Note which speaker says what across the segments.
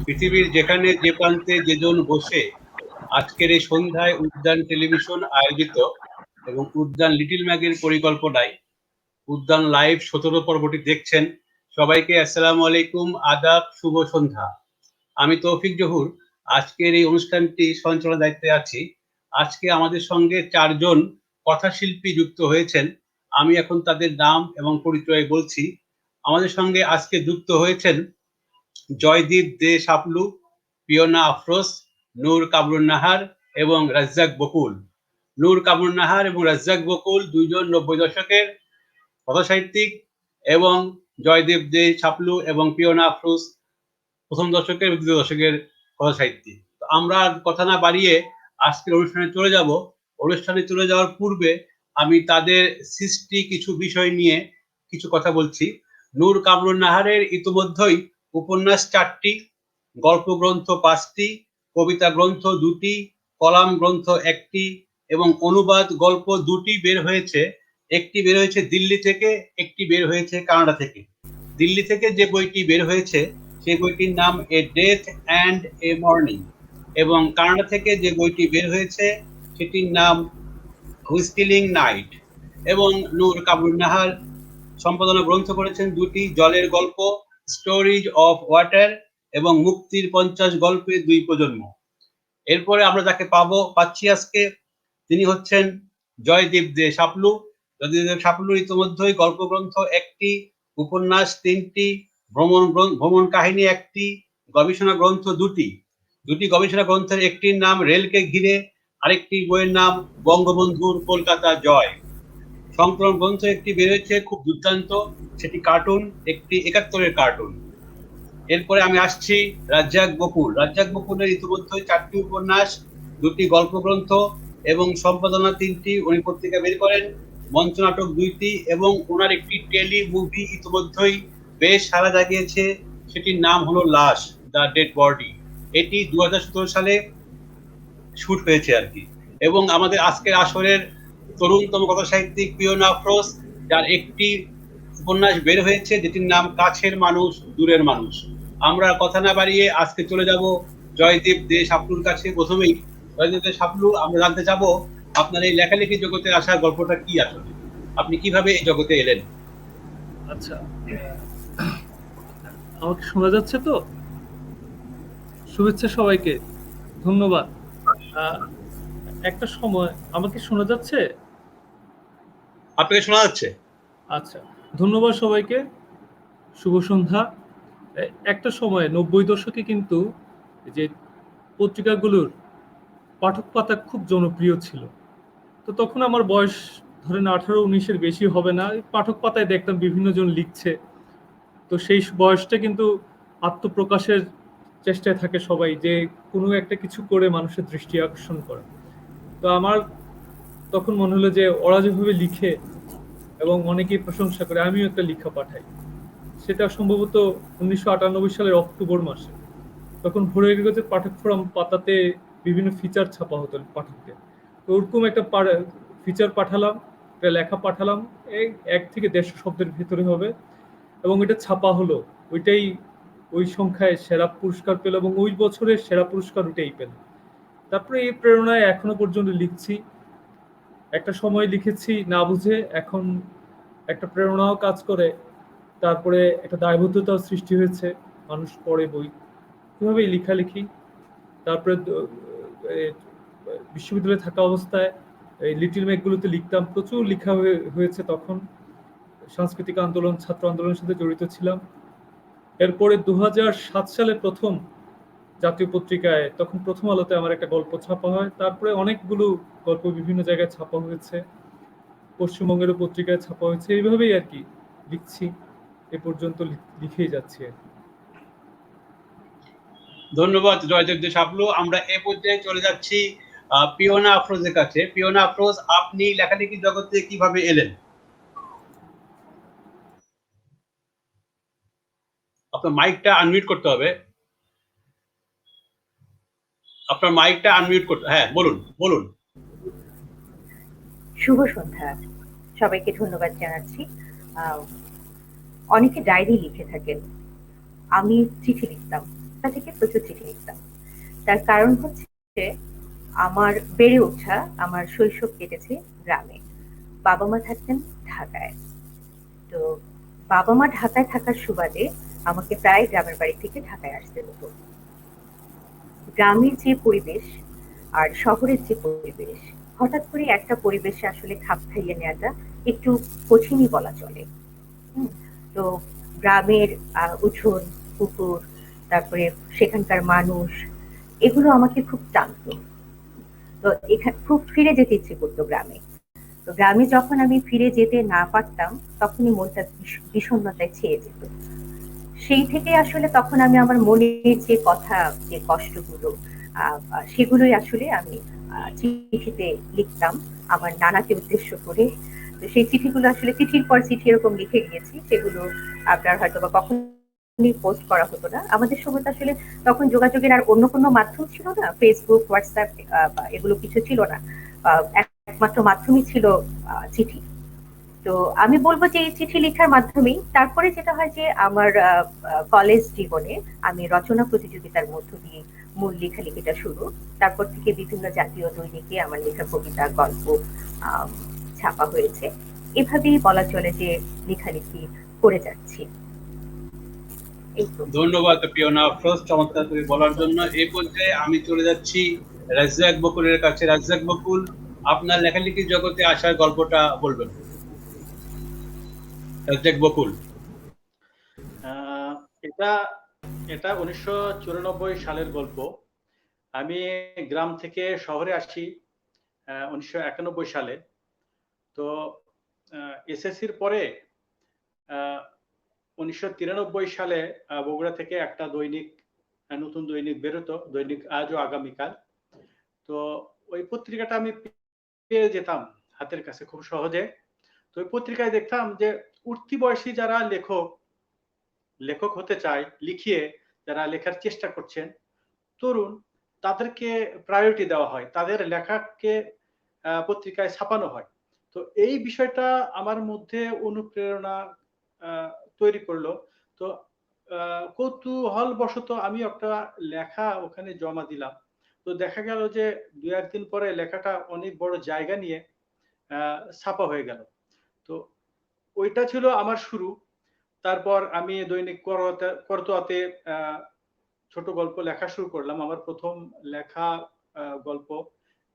Speaker 1: পৃথিবীর যেখানে যে প্রান্তে যেজন বসে আজকের এই সন্ধ্যায় উদ্যান টেলিভিশন আয়োজিত এবং উদ্যান লিটল ম্যাগের পরিকল্পনায় উদ্যান লাইভ 17 পর্বটি দেখছেন, সবাইকে আসসালামু আলাইকুম, আদাব, শুভ সন্ধ্যা। আমি তৌফিক জহুর আজকের এই অনুষ্ঠানটি সঞ্চালনার দায়িত্বে আছি। আজকে আমাদের সঙ্গে 4 জন কথাশিল্পী যুক্ত হয়েছেন। আমি এখন তাদের নাম এবং পরিচয় বলছি। আমাদের সঙ্গে আজকে যুক্ত হয়েছেন জয়দীপ দে শাপলু, পিওনা আফরোজ, নূর কামরুন নাহার এবং রাজ্জাক বকুল। নূর কামরুন নাহার এবং রাজ্জাক বকুল দুইজন 90 দশকের কথাসাহিত্যিক এবং জয়দীপ দে শাপলু এবং পিওনা আফরোজ প্রথম দশকের দ্বিতীয় দশকের কথাসাহিত্যিক। তো আমরা কথা না বাড়িয়ে আজকের অনুষ্ঠানে চলে যাব। অনুষ্ঠানে চলে যাওয়ার পূর্বে আমি তাদের সৃষ্টি কিছু বিষয় নিয়ে কিছু কথা বলছি। নূর কামরুন নাহারের ইতিমধ্যেই উপন্যাস 4টি, গল্প গ্রন্থ 5টি, কবিতা গ্রন্থ 2টি, কলাম গ্রন্থ 1টি এবং অনুবাদ গল্প 2টি বের হয়েছে। একটি বের হয়েছে দিল্লি থেকে, একটি বের হয়েছে কানাডা থেকে। দিল্লি থেকে যে বইটি বের হয়েছে সেই বইটির নাম a death and a morning এবং কানাডা থেকে যে বইটি বের হয়েছে সেটির নাম হুইস্টলিং নাইট। এবং নূর কামরুন নাহার সম্পাদনা গ্রন্থ করেছেন 2টি, জলের গল্প স্টোরিজ অফ ওয়াটার এবং মুক্তির 50 গল্পে 2 প্রজন্ম। এরপরে আমরা যাকে পাচ্ছি আজকে, তিনি হচ্ছেন জয়দীপ দে শাপলু। জয়দীপ দে শাপলুর ইতিমধ্যেই গল্প গ্রন্থ 1টি, উপন্যাস 3টি, ভ্রমণ কাহিনী 1টি, গবেষণা গ্রন্থ 2টি। 2টি গবেষণা গ্রন্থের একটির নাম রেলকে ঘিরে, আরেকটি বইয়ের নাম বঙ্গবন্ধুর কলকাতা জয়। সংকলন গ্রন্থ একটি বেরোচ্ছে, খুব দুর্দান্ত, সেটি কার্টুন, একটি 71-এর কার্টুন। এরপরে আমি আসছি রাজ্জাক বকুল। রাজ্জাক বকুলের ইতিমধ্যে 4টি উপন্যাস, 2টি গল্প গ্রন্থ এবং সম্পাদনা 3টি, উনি পত্রিকা বের করেন, মঞ্চনাটক 2টি এবং ওনার একটি টেলি মুভি ইতিমধ্যেই বেশ সাড়া জাগিয়েছে, সেটির নাম হলো লাশ, দ্য ডেড বডি। এটি 2017 সালে শুট হয়েছে আর কি। এবং আমাদের আজকের আসরের তরুণতম কথাসাহিত্যিক পিওনা আফরোজ, যার একটি উপন্যাস বের হয়েছে যেটির নাম কাছের মানুষ দূরের মানুষ। আমরা কথা না বাড়িয়ে আজকে চলে যাব জয়দীপ দে শাপলুর কাছে। প্রথমেই জয়দীপ দে শাপলু, আমরা জানতে চাবো আপনার এই লেখালেখি জগতে আসার গল্পটা কি, আসলে আপনি কিভাবে এই জগতে এলেন?
Speaker 2: আচ্ছা, আমাকে শোনা যাচ্ছে তো? শুভেচ্ছা সবাইকে, ধন্যবাদ। একটা সময় আমাকে শোনা যাচ্ছে?
Speaker 1: আপনাকে শোনা যাচ্ছে?
Speaker 2: আচ্ছা, ধন্যবাদ সবাইকে, শুভ সন্ধ্যা। একটা সময় 90 দশকে কিন্তু যে পত্রিকাগুলোর পাঠক পাতা খুব জনপ্রিয় ছিল। তো তখন আমার বয়স ধরেন 18-19-এর বেশি হবে না। পাঠক পাতায় দেখতাম বিভিন্ন জন লিখছে। তো সেই বয়সটা কিন্তু আত্মপ্রকাশের চেষ্টায় থাকে সবাই, যে কোনো একটা কিছু করে মানুষের দৃষ্টি আকর্ষণ করা। তো আমার তখন মনে হলো যে ওরা যেভাবে লিখে এবং অনেকেই প্রশংসা করে, আমিও একটা লিখা পাঠাই। সেটা সম্ভবত 1998 সালের অক্টোবর মাসে। তখন ভোরের কাগজের পাঠক ফোরাম পাতাতে বিভিন্ন ফিচার ছাপা হতো পাঠকদের। তো ওরকম একটা ফিচার পাঠালাম, একটা লেখা পাঠালাম, এই 1 থেকে 150 শব্দের ভিতরে হবে, এবং এটা ছাপা হলো। ওইটাই ওই সংখ্যায় সেরা পুরস্কার পেল এবং ওই বছরের সেরা পুরস্কার ওইটাই পেল। তারপরে এই প্রেরণায় এখনো পর্যন্ত লিখছি। একটা সময় লিখেছি না বুঝে, এখন একটা প্রেরণাও কাজ করে, তারপরে একটা দায়বদ্ধতাও সৃষ্টি হয়েছে, মানুষ পড়ে বই, এভাবেই লেখালেখি। তারপরে বিশ্ববিদ্যালয়ে থাকা অবস্থায় এই লিটল ম্যাগগুলোতে লিখতাম, প্রচুর লেখা হয়েছে তখন। সাংস্কৃতিক আন্দোলন, ছাত্র আন্দোলনের সাথে জড়িত ছিলাম। এরপরে 2007 সালে প্রথম জাতীয় পত্রিকায়, তখন প্রথম আলোতে আমার একটা গল্প ছাপা হয়। তারপরে অনেকগুলো গল্প বিভিন্ন জায়গায় ছাপা হয়েছে, পশ্চিমবঙ্গেরও পত্রিকায় ছাপা হয়েছে। এইভাবেই আর কি লিখছি, এ পর্যন্ত লিখেই যাচ্ছি আর কি।
Speaker 1: ধন্যবাদ জয়দেব দে শাপলু। আমরা এ পর্যায়ে চলে যাচ্ছি পিওনা আফরোজের কাছে। পিওনা আফরোজ, আপনি লেখালেখি জগতে কিভাবে এলেন? আপনার মাইকটা আনমিউট করতে হবে। আপনার মাইকটা আনমিউট করতে, হ্যাঁ বলুন বলুন।
Speaker 3: শুভ সন্ধ্যা, সবাইকে ধন্যবাদ জানাচ্ছি। অনেকে ডায়েরি লিখে থাকেন, আমি চিঠি লিখতাম। থেকে প্রচুর চিঠি লিখতাম। তার কারণ হচ্ছে আমার বেড়ে ওঠা, আমার শৈশব কেটেছে গ্রামে। বাবা মা থাকতেন ঢাকায়। তো বাবা মা ঢাকায় থাকার সুবাদে আমাকে প্রায় গ্রামের বাড়ি থেকে ঢাকায় আসতে হতো। গ্রামের যে পরিবেশ আর শহরের যে পরিবেশ, হঠাৎ করে একটা পরিবেশে আসলে খাপ খাইয়ে নেওয়াটা একটু কঠিনই বলা চলে। হুম, তো গ্রামের উঠোন, পুকুর, তারপরে সেখানকার মানুষ, এগুলো আমাকে খুব টানতো। তো খুব ফিরে যেতে ইচ্ছে করতো গ্রামে। তো গ্রামে যখন আমি ফিরে যেতে না পারতাম, তখনই মনটা বিষণ্ণতায় ছেয়ে যেত। সেই থেকে আসলে তখন আমি আমার মনের যে কথা, যে কষ্টগুলো, সেগুলোই আসলে আমি চিঠিতে লিখতাম আমার নানাকে উদ্দেশ্য করে। তো সেই চিঠিগুলো আসলে চিঠির পর চিঠি এরকম লিখে গিয়েছি, সেগুলো আপনার হয়তো বা কখনোই পোস্ট করা হতো না। আমাদের সময় তো আসলে তখন যোগাযোগের আর অন্য কোনো মাধ্যম ছিল না, ফেসবুক, হোয়াটসঅ্যাপ এগুলো কিছু ছিল না। একমাত্র মাধ্যমই ছিল চিঠি। তো আমি বলবো যে এই চিঠি লেখার মাধ্যমেই তারপরে যেটা হয় যে আমার কলেজ জীবনে আমি রচনা প্রতিযোগিতার মধ্য দিয়ে মূল লেখালেখিটা শুরু। তারপর থেকে বিভিন্ন জাতীয় দৈনিকে আমার লেখা কবিতা, গল্প আম, ছাপা হয়েছে। এভাবেই বলা চলে যে লেখালেখি করে যাচ্ছি। এই তো।
Speaker 1: ধন্যবাদ পিওনা আফরোজ চমৎকার করে বলার জন্য। এই পর্যায়ে আমি চলে যাচ্ছি রাজ্জাক বকুলের কাছে। রাজ্জাক বকুল, আপনার লেখালেখির জগতে আসার গল্পটা বলবেন। রাজ্জাক বকুল।
Speaker 4: এটা এটা 1994 সালের গল্প। আমি গ্রাম থেকে শহরে আসি 1991 সালে। তো এসএসসির পরে 1993 সালে বগুড়া থেকে একটা নতুন দৈনিক বেরোতো, দৈনিক আজ ও আগামীকাল। তো ওই পত্রিকাটা আমি পেয়ে যেতাম হাতের কাছে খুব সহজে। তো ওই পত্রিকায় দেখতাম যে উঠতি বয়সী যারা লেখক হতে চায়, লিখিয়ে যারা লেখার চেষ্টা করছেন, তরুণ, তাদেরকে প্রায়োরিটি দেওয়া হয়, তাদের লেখাকে পত্রিকায় ছাপানো হয়। তো এই বিষয়টা আমার মধ্যে অনুপ্রেরণা তৈরি করলো। তো কৌতূহল বশত আমি একটা লেখা ওখানে জমা দিলাম। তো দেখা গেল যে 2-1 দিন পরে লেখাটা অনেক বড় জায়গা নিয়ে ছাপা হয়ে গেল। তো ওইটা ছিল আমার শুরু। তারপর আমি দৈনিক করতোয়াতে ছোট গল্প লেখা শুরু করলাম। আমার প্রথম লেখা গল্প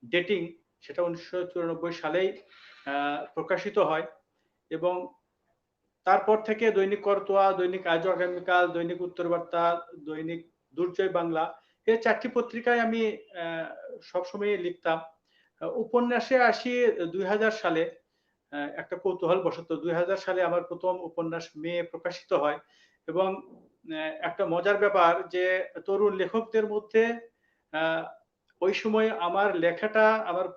Speaker 4: ডেটিং, সেটা 1994 সালেই প্রকাশিত হয়। এবং তারপর থেকে দৈনিক করতোয়া, দৈনিক আজ ও আগামীকাল, দৈনিক উত্তর বার্তা, দৈনিক দুর্জয় বাংলা, এই 4টি পত্রিকায় আমি সবসময় লিখতাম। উপন্যাসে আসি 2000 সালে। একটা কৌতূহল বশত 2000 সালে আমার প্রথম উপন্যাস মেয়ে প্রকাশিত হয়। এবং একটা মজার ব্যাপার যে তরুণ লেখকদের মধ্যে ওই সময় আমার লেখাটা, আমার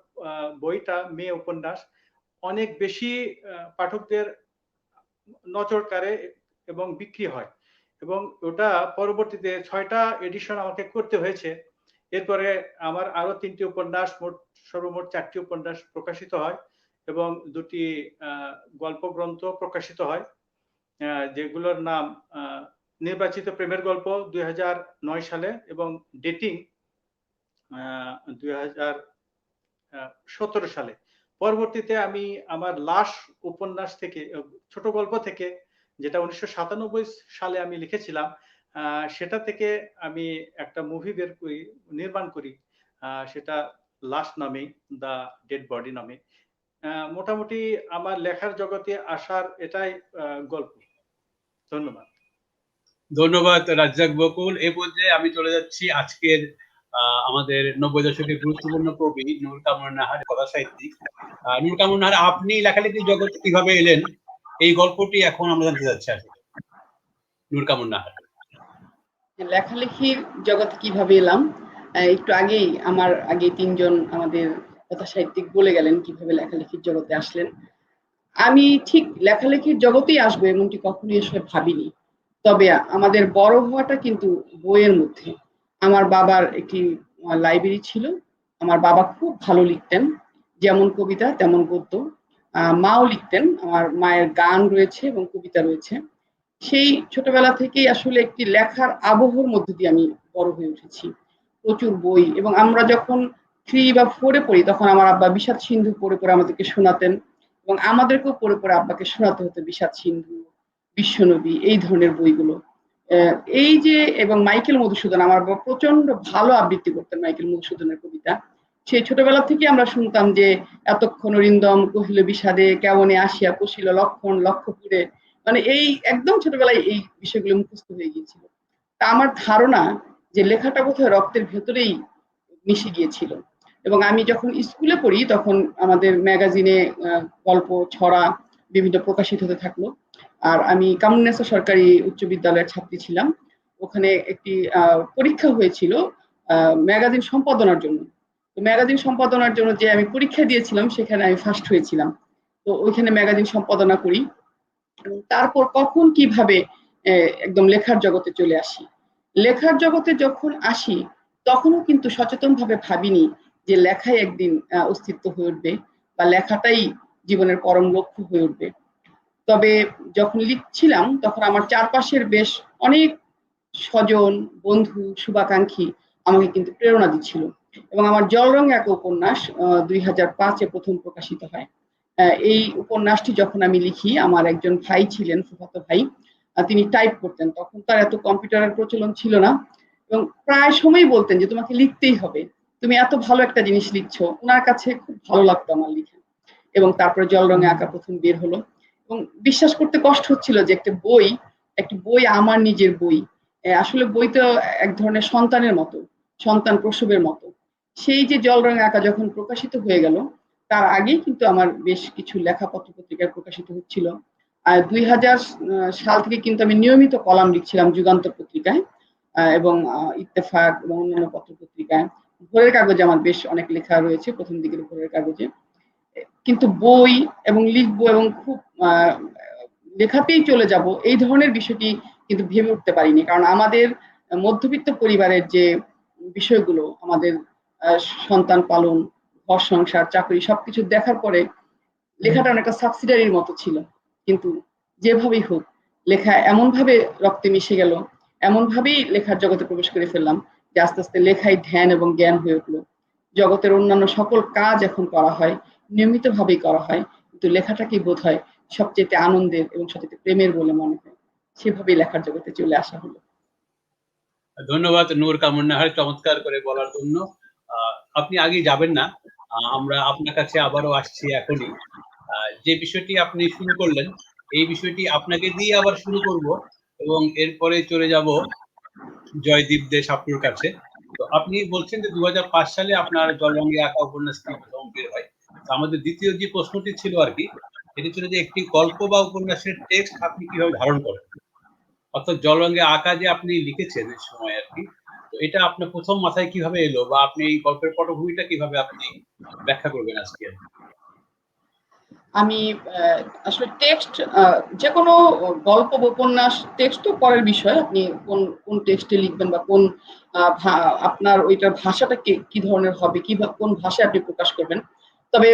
Speaker 4: বইটা মেয়ে উপন্যাস অনেক বেশি পাঠকদের নজর কাড়ে এবং বিক্রি হয়। এবং ওটা পরবর্তীতে 6টা এডিশন আমাকে করতে হয়েছে। এরপরে আমার আরো 3টি উপন্যাস, সর্বমোট 4টি উপন্যাস প্রকাশিত হয় এবং 2টি গল্প গ্রন্থ প্রকাশিত হয়, যেগুলোর নাম নির্বাচিত প্রেমের গল্প 2009 সালে এবং ডেটিং 2017 সালে। পরবর্তীতে আমি আমার লাস্ট উপন্যাস থেকে, ছোট গল্প থেকে, যেটা 1997 সালে আমি লিখেছিলাম, সেটা থেকে আমি একটা মুভি নির্মাণ করি, সেটা লাস্ট নামে, দ্য ডেড বডি নামে। মোটামুটি আমার লেখার জগতে আসার এটাই গল্প। ধন্যবাদ।
Speaker 1: ধন্যবাদ রাজ্জাক বকুল। এ পর্যায়ে আমি চলে যাচ্ছি আজকের আমাদের 90 দশকের গুরুত্বপূর্ণ কবি নূর কামরুন নাহার, কথা সাহিত্যিক। নূর কামরুন নাহার, আপনি লেখালেখির জগতে কিভাবে এলেন, এই গল্পটি এখন আমরা জানতে যাচ্ছি আসলে। নূর কামরুন নাহার।
Speaker 5: লেখালেখির জগতে কিভাবে এলাম, একটু আগেই আমার আগে 3জন আমাদের কথা সাহিত্যিক বলে গেলেন কিভাবে লেখালেখির জগতে আসলেন। আমি ঠিক লেখালেখির জগতেই আসবো এমনটি কখনোই আসলে ভাবিনি। তবে আমাদের বড় হওয়াটা কিন্তু বইয়ের মধ্যে। আমার বাবার একটি লাইব্রেরি ছিল। আমার বাবা খুব ভালো লিখতেন, যেমন কবিতা তেমন গদ্য। মাও লিখতেন, আমার মায়ের গান রয়েছে এবং কবিতা রয়েছে। সেই ছোটবেলা থেকেই আসলে একটি লেখার আবহের মধ্যে দিয়ে আমি বড় হয়ে উঠেছি। প্রচুর বই, এবং আমরা যখন 3 বা 4 এ পড়ি তখন আমার আব্বা বিষাদ সিন্ধু পড়ে পড়ে আমাদেরকে শোনাতেন, এবং আমাদেরকেও পড়ে পড়ে আব্বাকে শোনাতে হতো বিষাদ সিন্ধু, বিশ্বনবী, এই ধরনের বইগুলো। এই যে, এবং মাইকেল মধুসূদন, আমার আব্বা প্রচন্ড ভালো আবৃত্তি করতেন মাইকেল মধুসূদনের কবিতা। সেই ছোটবেলা থেকে আমরা শুনতাম যে এতক্ষণ অরিন্দম কহিল বিষাদে, কেমনে আসিয়া পশিল লক্ষণ লক্ষপুরে, মানে এই একদম ছোটবেলায় এই বিষয়গুলো মুখস্থ হয়ে গিয়েছিল। তা আমার ধারণা যে লেখাটা বোধহয় রক্তের ভেতরেই মিশে গিয়েছিল। এবং আমি যখন স্কুলে পড়ি তখন আমাদের ম্যাগাজিনে গল্প, ছড়া বিভিন্ন প্রকাশিত হতে থাকলো। আর আমি কামরুন্নেসা সরকারি উচ্চ বিদ্যালয়ের ছাত্রী ছিলাম। ওখানে একটি পরীক্ষা হয়েছিল ম্যাগাজিন সম্পাদনার জন্য। তো ম্যাগাজিন সম্পাদনার জন্য যে আমি পরীক্ষা দিয়েছিলাম সেখানে আমি ফার্স্ট হয়েছিলাম। তো ওইখানে ম্যাগাজিন সম্পাদনা করি, এবং তারপর কখন কিভাবে একদম লেখার জগতে চলে আসি। লেখার জগতে যখন আসি তখনও কিন্তু সচেতনভাবে ভাবিনি যে লেখাই একদিন অস্তিত্ব হয়ে উঠবে, বা লেখাটাই জীবনের পরম লক্ষ্য হয়ে উঠবে। তবে যখন লিখছিলাম তখন আমার চারপাশের বেশ অনেক স্বজন, বন্ধু, শুভাকাঙ্ক্ষী আমাকে কিন্তু প্রেরণা দিচ্ছিল। এবং আমার জলরং এক উপন্যাস 2005-এ প্রথম প্রকাশিত হয়। এই উপন্যাসটি যখন আমি লিখি, আমার একজন ভাই ছিলেন, ফুফাতো ভাই, তিনি টাইপ করতেন। তখন তার এত কম্পিউটারের প্রচলন ছিল না, এবং প্রায় সময়ই বলতেন যে তোমাকে লিখতেই হবে, তুমি এত ভালো একটা জিনিস লিখছো। ওনার কাছে খুব ভালো লাগতো আমার লেখা। এবং তারপরে জল রঙে আঁকা প্রথম বের হলো, এবং বিশ্বাস করতে কষ্ট হচ্ছিল যে একটি বই আমার নিজের বই। আসলে বই তো এক ধরনের সন্তানের মতো, সন্তান প্রসবের মতো। সেই যে জল রঙে আঁকা যখন প্রকাশিত হয়ে গেল, তার আগেই কিন্তু আমার বেশ কিছু লেখা পত্র পত্রিকায় প্রকাশিত হচ্ছিল। আর 2000 সাল থেকে কিন্তু আমি নিয়মিত কলাম লিখছিলাম যুগান্তর পত্রিকায়, এবং ইত্তেফাক এবং অন্যান্য পত্র পত্রিকায়। ভোরের কাগজে আমার বেশ অনেক লেখা রয়েছে, প্রথম দিকের ভোরের কাগজে। কিন্তু বই এবং লিখবো এবং খুব লেখাতেই চলে যাব, এই ধরনের বিষয়টি কিন্তু ভেবে উঠতে পারিনি। কারণ আমাদের মধ্যবিত্ত পরিবারের যে বিষয়গুলো, আমাদের সন্তান পালন, ঘর সংসার, চাকরি সবকিছু দেখার পরে লেখাটা অনেকটা সাবসিডারির মতো ছিল। কিন্তু যেভাবেই হোক লেখা এমন ভাবে রক্তে মিশে গেল, এমন ভাবেই লেখার জগতে প্রবেশ করে ফেললাম যে আস্তে আস্তে লেখাই ধ্যান এবং জ্ঞান হয়ে উঠলো। জগতের অন্যান্য সকল কাজ এখন করা হয়, নিয়মিত ভাবেই করা হয়, কিন্তু লেখাটাকেই বোধ হয় সবচেয়ে আনন্দের এবং সবচেয়ে প্রেমের বলে মনে হয়। সেভাবেই লেখার জগতে চলে আসা হলো।
Speaker 1: ধন্যবাদ নূর কামুন্নাহার চমৎকার করে বলার জন্য। আপনি আগে যাবেন না, আমরা আপনার কাছে আবারও আসছি এখনই। যে বিষয়টি আপনি শুরু করলেন, এই বিষয়টি আপনাকে দিয়ে আবার শুরু করব, এবং এরপরে চলে যাব জয়দীপ দে সাপুর কাছে। তো আপনি বলছেন যে 2005 সালে আপনার জল রঙে আঁকা উপন্যাসটি প্রথম বের হয়। আমাদের দ্বিতীয় যে প্রশ্নটি ছিল আর কি, এটি ছিল যে একটি গল্প বা উপন্যাসের টেক্সট আপনি কিভাবে ধারণ করেন, অর্থাৎ জল রঙে আঁকা যে আপনি লিখেছেন এই সময় আর কি, তো এটা আপনার প্রথম মাথায় কিভাবে এলো, বা আপনি এই গল্পের পটভূমিটা কিভাবে আপনি ব্যাখ্যা করবেন আজকে?
Speaker 5: আমি আসলে টেক্সট, যে কোনো গল্প বা উপন্যাস টেক্সট তো পরের বিষয়। আপনি কোন কোন টেক্সটে লিখবেন, বা কোন আপনার ওইটার ভাষাটা কি ধরনের হবে, কোন ভাষায় আপনি প্রকাশ করবেন। তবে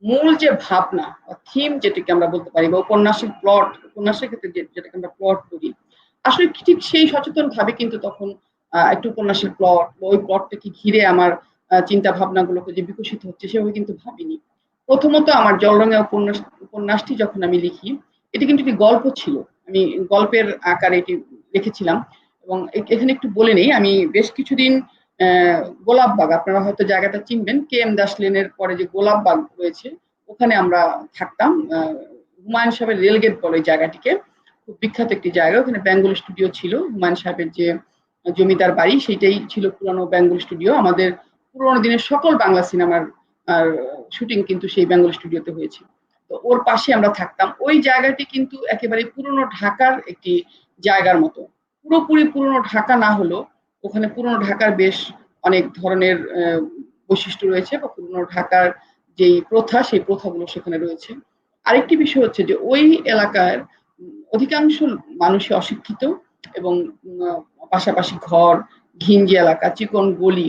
Speaker 5: মূল যে ভাবনা বা থিম যেটাকে আমরা বলতে পারি, বা উপন্যাসের প্লট, উপন্যাসের ক্ষেত্রে যেটাকে আমরা প্লট করি, আসলে ঠিক সেই সচেতন ভাবে কিন্তু তখন একটু উপন্যাসের প্লট বা ওই প্লটটাকে ঘিরে আমার চিন্তা ভাবনাগুলোকে যে বিকশিত হচ্ছে সেভাবে কিন্তু ভাবিনি। প্রথমত আমার জল রঙে উপন্যাসটি যখন আমি লিখি, এটি কিন্তু একটি গল্প ছিল। আমি গল্পের আকারে এটি লিখেছিলাম। এবং এখানে একটু বলে নেই, আমি বেশ কিছুদিন গোলাপবাগ, আপনারা হয়তো জায়গাটা চিনবেন, KM দাস লেনের পরে যে গোলাপবাগ রয়েছে, ওখানে আমরা থাকতাম। হুমায়ুন সাহেবের রেলগেট বলে ওই জায়গাটিকে, খুব বিখ্যাত একটি জায়গা। ওখানে বেঙ্গল স্টুডিও ছিল, হুমায়ুন সাহেবের যে জমিদার বাড়ি সেটাই ছিল পুরানো বেঙ্গল স্টুডিও। আমাদের পুরোনো দিনের সকল বাংলা সিনেমার আর শুটিং কিন্তু সেই বেঙ্গল স্টুডিওতে হয়েছে। তো ওর পাশে আমরা থাকতাম। ওই জায়গাটি কিন্তু একেবারে পুরনো ঢাকার একটি জায়গার মতো। পুরোপুরি পুরনো ঢাকা না হলেও ওখানে পুরনো ঢাকার বেশ অনেক ধরনের বৈশিষ্ট্য রয়েছে, বা পুরনো ঢাকার যেই প্রথা, সেই প্রথাগুলো সেখানে রয়েছে। আরেকটি বিষয় হচ্ছে যে ওই এলাকার অধিকাংশ মানুষই অশিক্ষিত, এবং পাশাপাশি ঘর, ঘিঞ্জি এলাকা, চিকন গলি।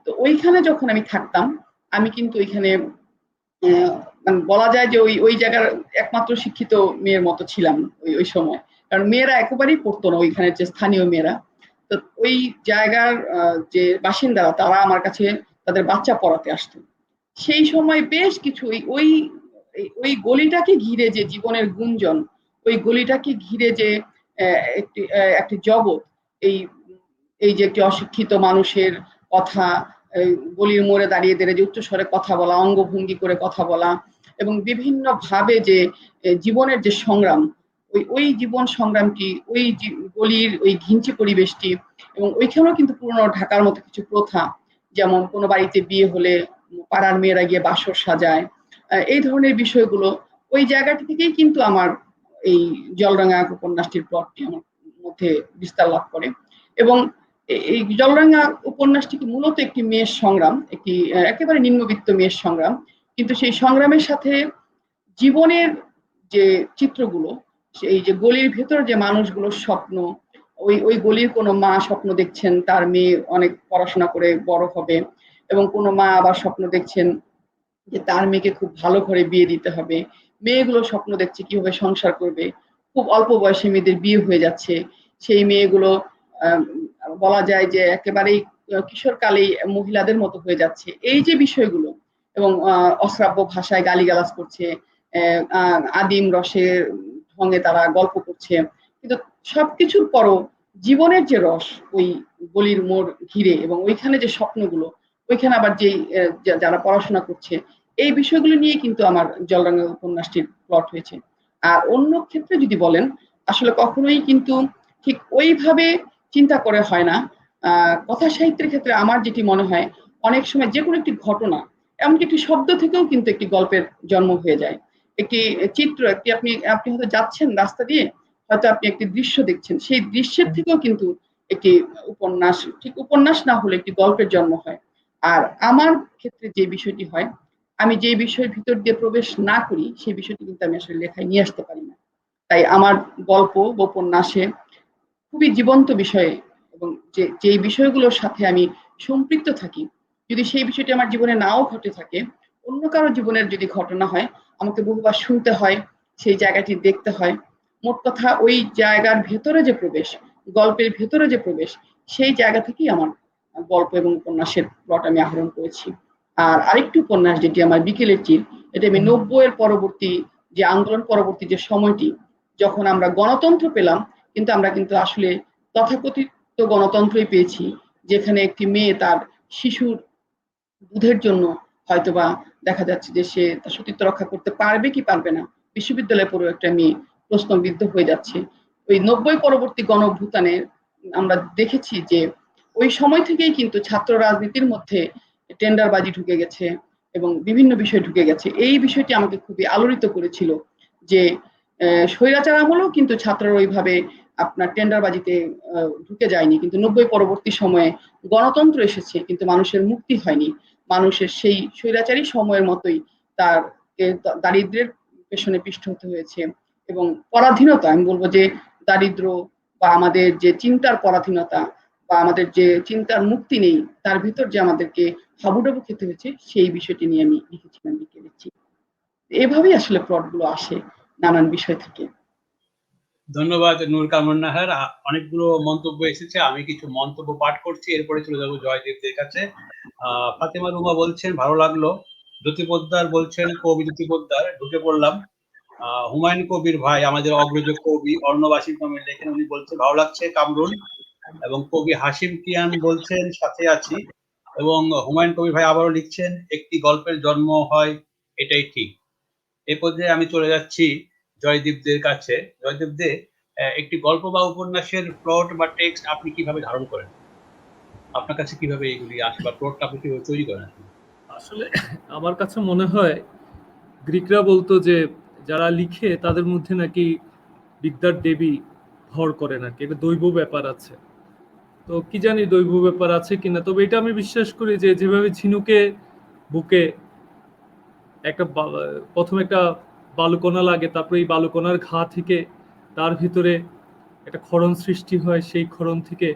Speaker 5: তো ওইখানে যখন আমি থাকতাম, আমি কিন্তু ওইখানে মানে বলা যায় যে ওই জায়গার একমাত্র শিক্ষিত মেয়ের মতো ছিলাম ওই সময়। কারণ মেয়েরা একেবারেই পড়তো না ওইখানের যে স্থানীয় মেয়েরা। তো ওই জায়গার যে বাসিন্দারা তারা আমার কাছে তাদের বাচ্চা পড়াতে আসতো। সেই সময় বেশ কিছু ওই ওই গলিটাকে ঘিরে যে জীবনের গুঞ্জন, ওই গলিটাকে ঘিরে যে একটি জগৎ, এই এই যে একটি অশিক্ষিত মানুষের কথা, গলির মোড়ে দাঁড়িয়ে দাঁড়িয়ে যে উচ্চস্বরে কথা বলা, অঙ্গভঙ্গি করে কথা বলা, এবং বিভিন্ন ভাবে যে জীবনের যে সংগ্রাম, ওই জীবন সংগ্রামটি, ওই গলির ওই ঘিঞ্চি পরিবেশটি, এবং ওইখানেও কিন্তু পুরনো ঢাকার মতো কিছু প্রথা, যেমন কোনো বাড়িতে বিয়ে হলে পাড়ার মেয়েরা গিয়ে বাসর সাজায়, এই ধরনের বিষয়গুলো ওই জায়গাটি থেকেই কিন্তু আমার এই জলরাঙা উপন্যাসটির প্লটটি আমার মধ্যে বিস্তার লাভ করে। এবং এই জলরাঙা উপন্যাসটি মূলত একটি মেয়ের সংগ্রাম, একটি একেবারে নিম্নবিত্ত মেয়ের সংগ্রাম, কিন্তু সেই সংগ্রামের সাথে জীবনের যে চিত্রগুলো, এই যে গলির ভেতর যে মানুষগুলোর স্বপ্ন, ওই গলির কোনো মা স্বপ্ন দেখছেন তার মেয়ে অনেক পড়াশোনা করে বড় হবে, এবং কোনো মা আবার স্বপ্ন দেখছেন যে তার মেয়েকে খুব ভালো ঘরে বিয়ে দিতে হবে, মেয়েগুলো স্বপ্ন দেখছে কিভাবে সংসার করবে, খুব অল্প বয়সে মেয়েদের বিয়ে হয়ে যাচ্ছে, সেই মেয়েগুলো বলা যায় যে একেবারেই কিশোরকালেই মহিলাদের মতো হয়ে যাচ্ছে, এই যে বিষয়গুলো, এবং অশ্রাব্য ভাষায় গালিগালাজ করছে, আদিম রসের ঢঙে তারা গল্প করছে, কিন্তু সবকিছুর পরও জীবনের যে রস ওই গলির মোড় ঘিরে, এবং ওইখানে যে স্বপ্নগুলো, ওইখানে আবার যেই যারা পড়াশোনা করছে, এই বিষয়গুলো নিয়ে কিন্তু আমার জলরাঙা উপন্যাসটির প্লট হয়েছে। আর অন্য ক্ষেত্রে যদি বলেন, আসলে কখনোই কিন্তু ঠিক ওইভাবে চিন্তা করে হয় না। কথা সাহিত্যের ক্ষেত্রে আমার যেটি মনে হয়, অনেক সময় যে কোনো একটি ঘটনা, এমনকি একটি শব্দ থেকেও কিন্তু একটি গল্পের জন্ম হয়ে যায়। একটি চিত্র, একটি আপনি হয়তো যাচ্ছেন রাস্তা দিয়ে, হয়তো আপনি একটি দৃশ্য দেখছেন, সেই দৃশ্যের থেকেও কিন্তু একটি উপন্যাস, ঠিক উপন্যাস না হলে একটি গল্পের জন্ম হয়। আর আমার ক্ষেত্রে যে বিষয়টি হয়, আমি যে বিষয়ের ভিতর দিয়ে প্রবেশ না করি, সেই বিষয়টি কিন্তু আমি আসলে লেখায় নিয়ে আসতে পারি না। তাই আমার গল্প বা উপন্যাসে খুবই জীবন্ত বিষয়ে, এবং যে বিষয়গুলোর সাথে আমি সম্পৃক্ত থাকি, যদি সেই বিষয়টি আমার জীবনে নাও ঘটে থাকে, অন্য কারো জীবনের যদি ঘটনা হয়, আমাকে বহুবার শুনতে হয়, সেই জায়গাটি দেখতে হয়। মোট কথা ওই জায়গার ভেতরে যে প্রবেশ, গল্পের ভেতরে যে প্রবেশ, সেই জায়গা থেকেই আমার গল্প এবং উপন্যাসের প্লট আমি আহরণ করেছি। আর আরেকটি উপন্যাস যেটি আমার বিকেলের চির, এটা আমি ৯০-এর পরবর্তী যে আন্দোলন পরবর্তী যে সময়টি, যখন আমরা গণতন্ত্র পেলাম, কিন্তু আমরা কিন্তু আসলে তথাকথিত গণতন্ত্রই পেয়েছি, যেখানে একটি মেয়ে তার শিশুর দুধের জন্য হয়তোবা দেখা যাচ্ছে যে সে তার সতীত্ব রক্ষা করতে পারবে কি পারবে না, বিশ্ববিদ্যালয়ে পড়ে একটা মেয়ে প্রশ্নবিদ্ধ হয়ে যাচ্ছে। ওই ৯০ পরবর্তী গণ অভ্যুত্থানে আমরা দেখেছি যে ওই সময় থেকেই কিন্তু ছাত্র রাজনীতির মধ্যে টেন্ডারবাজি ঢুকে গেছে এবং বিভিন্ন বিষয় ঢুকে গেছে। এই বিষয়টি আমাকে খুবই আলোড়িত করেছিল যে স্বৈরাচার আমলেও কিন্তু ছাত্ররা ওইভাবে আপনার টেন্ডারবাজিতে ঢুকে যায়নি, কিন্তু ৯০ পরবর্তী সময়ে গণতন্ত্র এসেছে, কিন্তু মানুষের মুক্তি হয়নি। মানুষের সেই স্বৈরাচারী সময়ের মতোই তার দারিদ্র্যের পেছনে পিষ্ট হতে হয়েছে, এবং পরাধীনতা, আমি বলবো যে দারিদ্র বা আমাদের যে চিন্তার পরাধীনতা বা আমাদের যে চিন্তার মুক্তি নেই, তার ভিতর যে আমাদেরকে হাবুডুবু খেতে হয়েছে, সেই বিষয়টি নিয়ে আমি লিখেছিলাম, লিখে দিচ্ছি। এভাবেই আসলে প্লটগুলো আসে নানান বিষয় থেকে।
Speaker 1: ধন্যবাদ নূর কামরুন নাহার। অনেকগুলো মন্তব্য এসেছে, আমি কিছু মন্তব্য পাঠ করছি, এরপরে চলে যাবো জয়দীপদের কাছে। ফাতেমা রুমা বলছেন ভালো লাগলো। জ্যোতি পোদ্দার বলছেন, কবি জ্যোতি পোদ্দার, ঢুকে পড়লাম। হুমায়ুন কবির ভাই, আমাদের অগ্রজ কবি অর্ণব আসিফ নামের লেখেন, উনি বলছেন ভালো লাগছে কামরুন। এবং কবি হাশিম কিয়ান বলছেন সাথে আছি। এবং হুমায়ুন কবির ভাই আবারও লিখছেন, একটি গল্পের জন্ম হয়, এটাই ঠিক। এ পর্যায়ে আমি চলে যাচ্ছি জয়দীপদের কাছে। জয়দীপদের, একটি গল্প বা উপন্যাসের প্লট বা টেক্সট আপনি কিভাবে ধারণ করেন? আপনার কাছে কিভাবে এগুলি আসে বা প্লটটা আপনি কিভাবে তৈরি করেন?
Speaker 2: আসলে আমার কাছে মনে হয় গ্রিকরা বলতো যে যারা লিখে তাদের মধ্যে নাকি বিদ্যার দেবী ভর করে নাকি, এটা দৈব ব্যাপার আছে। তো কি জানি দৈব ব্যাপার আছে কিনা, তবে এটা আমি বিশ্বাস করি যে যেভাবে ঝিনুকে বুকে একটা প্রথমে একটা বালুকণা লাগে, তারপরে এই বালুকণার ঘা থেকে তার ভিতরে একটা ক্ষরণ সৃষ্টি হয়, সেই ক্ষরণ থেকে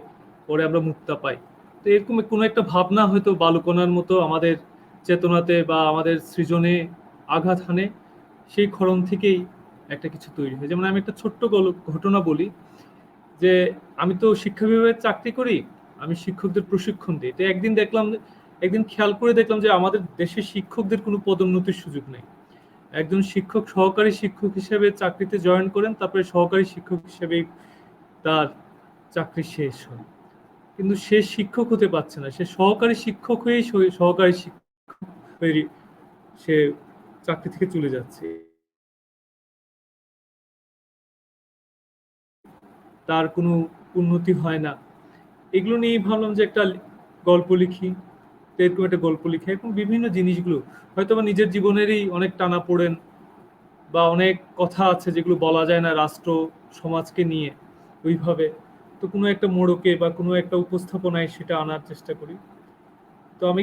Speaker 2: পরে আমরা মুক্তা পাই। তো এরকম কোনো একটা ভাবনা হয়তো বালুকণার মতো আমাদের চেতনাতে বা আমাদের সৃজনে আঘাত হানে, সেই ক্ষরণ থেকেই একটা কিছু তৈরি হয়। যেমন আমি একটা ছোট্ট ঘটনা বলি, যে আমি তো শিক্ষা বিভাগে চাকরি করি, আমি শিক্ষকদের প্রশিক্ষণ দিই। তো একদিন খেয়াল করে দেখলাম যে আমাদের দেশে শিক্ষকদের কোনো পদোন্নতির সুযোগ নেই। একজন শিক্ষক সহকারী শিক্ষক হিসেবে চাকরিতে জয়েন করেন, তারপরে সহকারী শিক্ষক হিসেবেই তার চাকরি শেষ হয়। কিন্তু সে শিক্ষক হতে পারছে না, সে সহকারী শিক্ষক হয়েই সহকারী শিক্ষক হয়ে সে চাকরি থেকে চলে যাচ্ছে। তার কোনো উন্নতি হয় না। এগুলো নিয়েই ভাবলাম যে একটা গল্প লিখি। তো এরকম একটা গল্প লিখি। এখন বিভিন্ন জিনিসগুলো হয়তোবা নিজের জীবনেরই অনেক টানাপোড়েন বা অনেক কথা আছে যেগুলো বলা যায় না রাষ্ট্র সমাজকে নিয়ে ওইভাবে। তো কোনো একটা মোড়কে বা কোনো একটা উপস্থাপনায় সেটা আনার চেষ্টা করি। তো আমি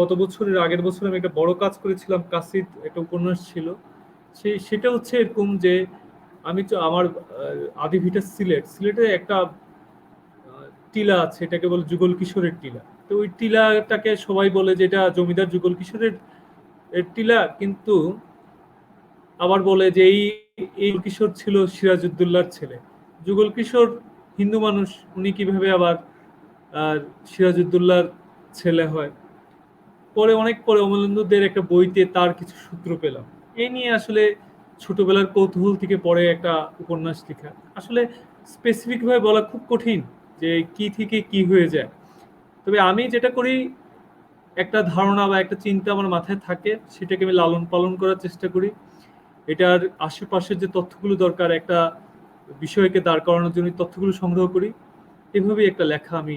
Speaker 2: গত বছরের আগের বছর আমি একটা বড় কাজ করেছিলাম, কাসিদ একটা উপন্যাস ছিল। সেটা হচ্ছে এরকম যে আমি তো আমার আদি ভিটা সিলেটে একটা টিলা আছে, এটাকে বলে যুগল কিশোরের টিলা। তো ওই টিলাটাকে সবাই বলে যে এটা জমিদার যুগল কিশোরের টিলা, কিন্তু আবার বলে যে এই কিশোর ছিল সিরাজউদ্দৌলার ছেলে। যুগল কিশোর হিন্দু মানুষ, উনি কিভাবে আবার আর সিরাজউদ্দৌলার ছেলে হয়। অনেক পরে অমলেন্দুদের একটা বইতে তার কিছু সূত্র পেলাম। এই নিয়ে আসলে ছোটবেলার কৌতূহল থেকে পরে একটা উপন্যাস লেখা। আসলে স্পেসিফিক ভাবে বলা খুব কঠিন যে কি থেকে কি হয়ে যায়। তবে আমি যেটা করি, একটা ধারণা বা একটা চিন্তা আমার মাথায় থাকে, সেটাকে আমি লালন পালন করার চেষ্টা করি। এটার আশেপাশের যে তথ্যগুলো দরকার একটা বিষয়কে দাঁড় করানোর জন্য তথ্যগুলো সংগ্রহ করি। এভাবেই একটা লেখা আমি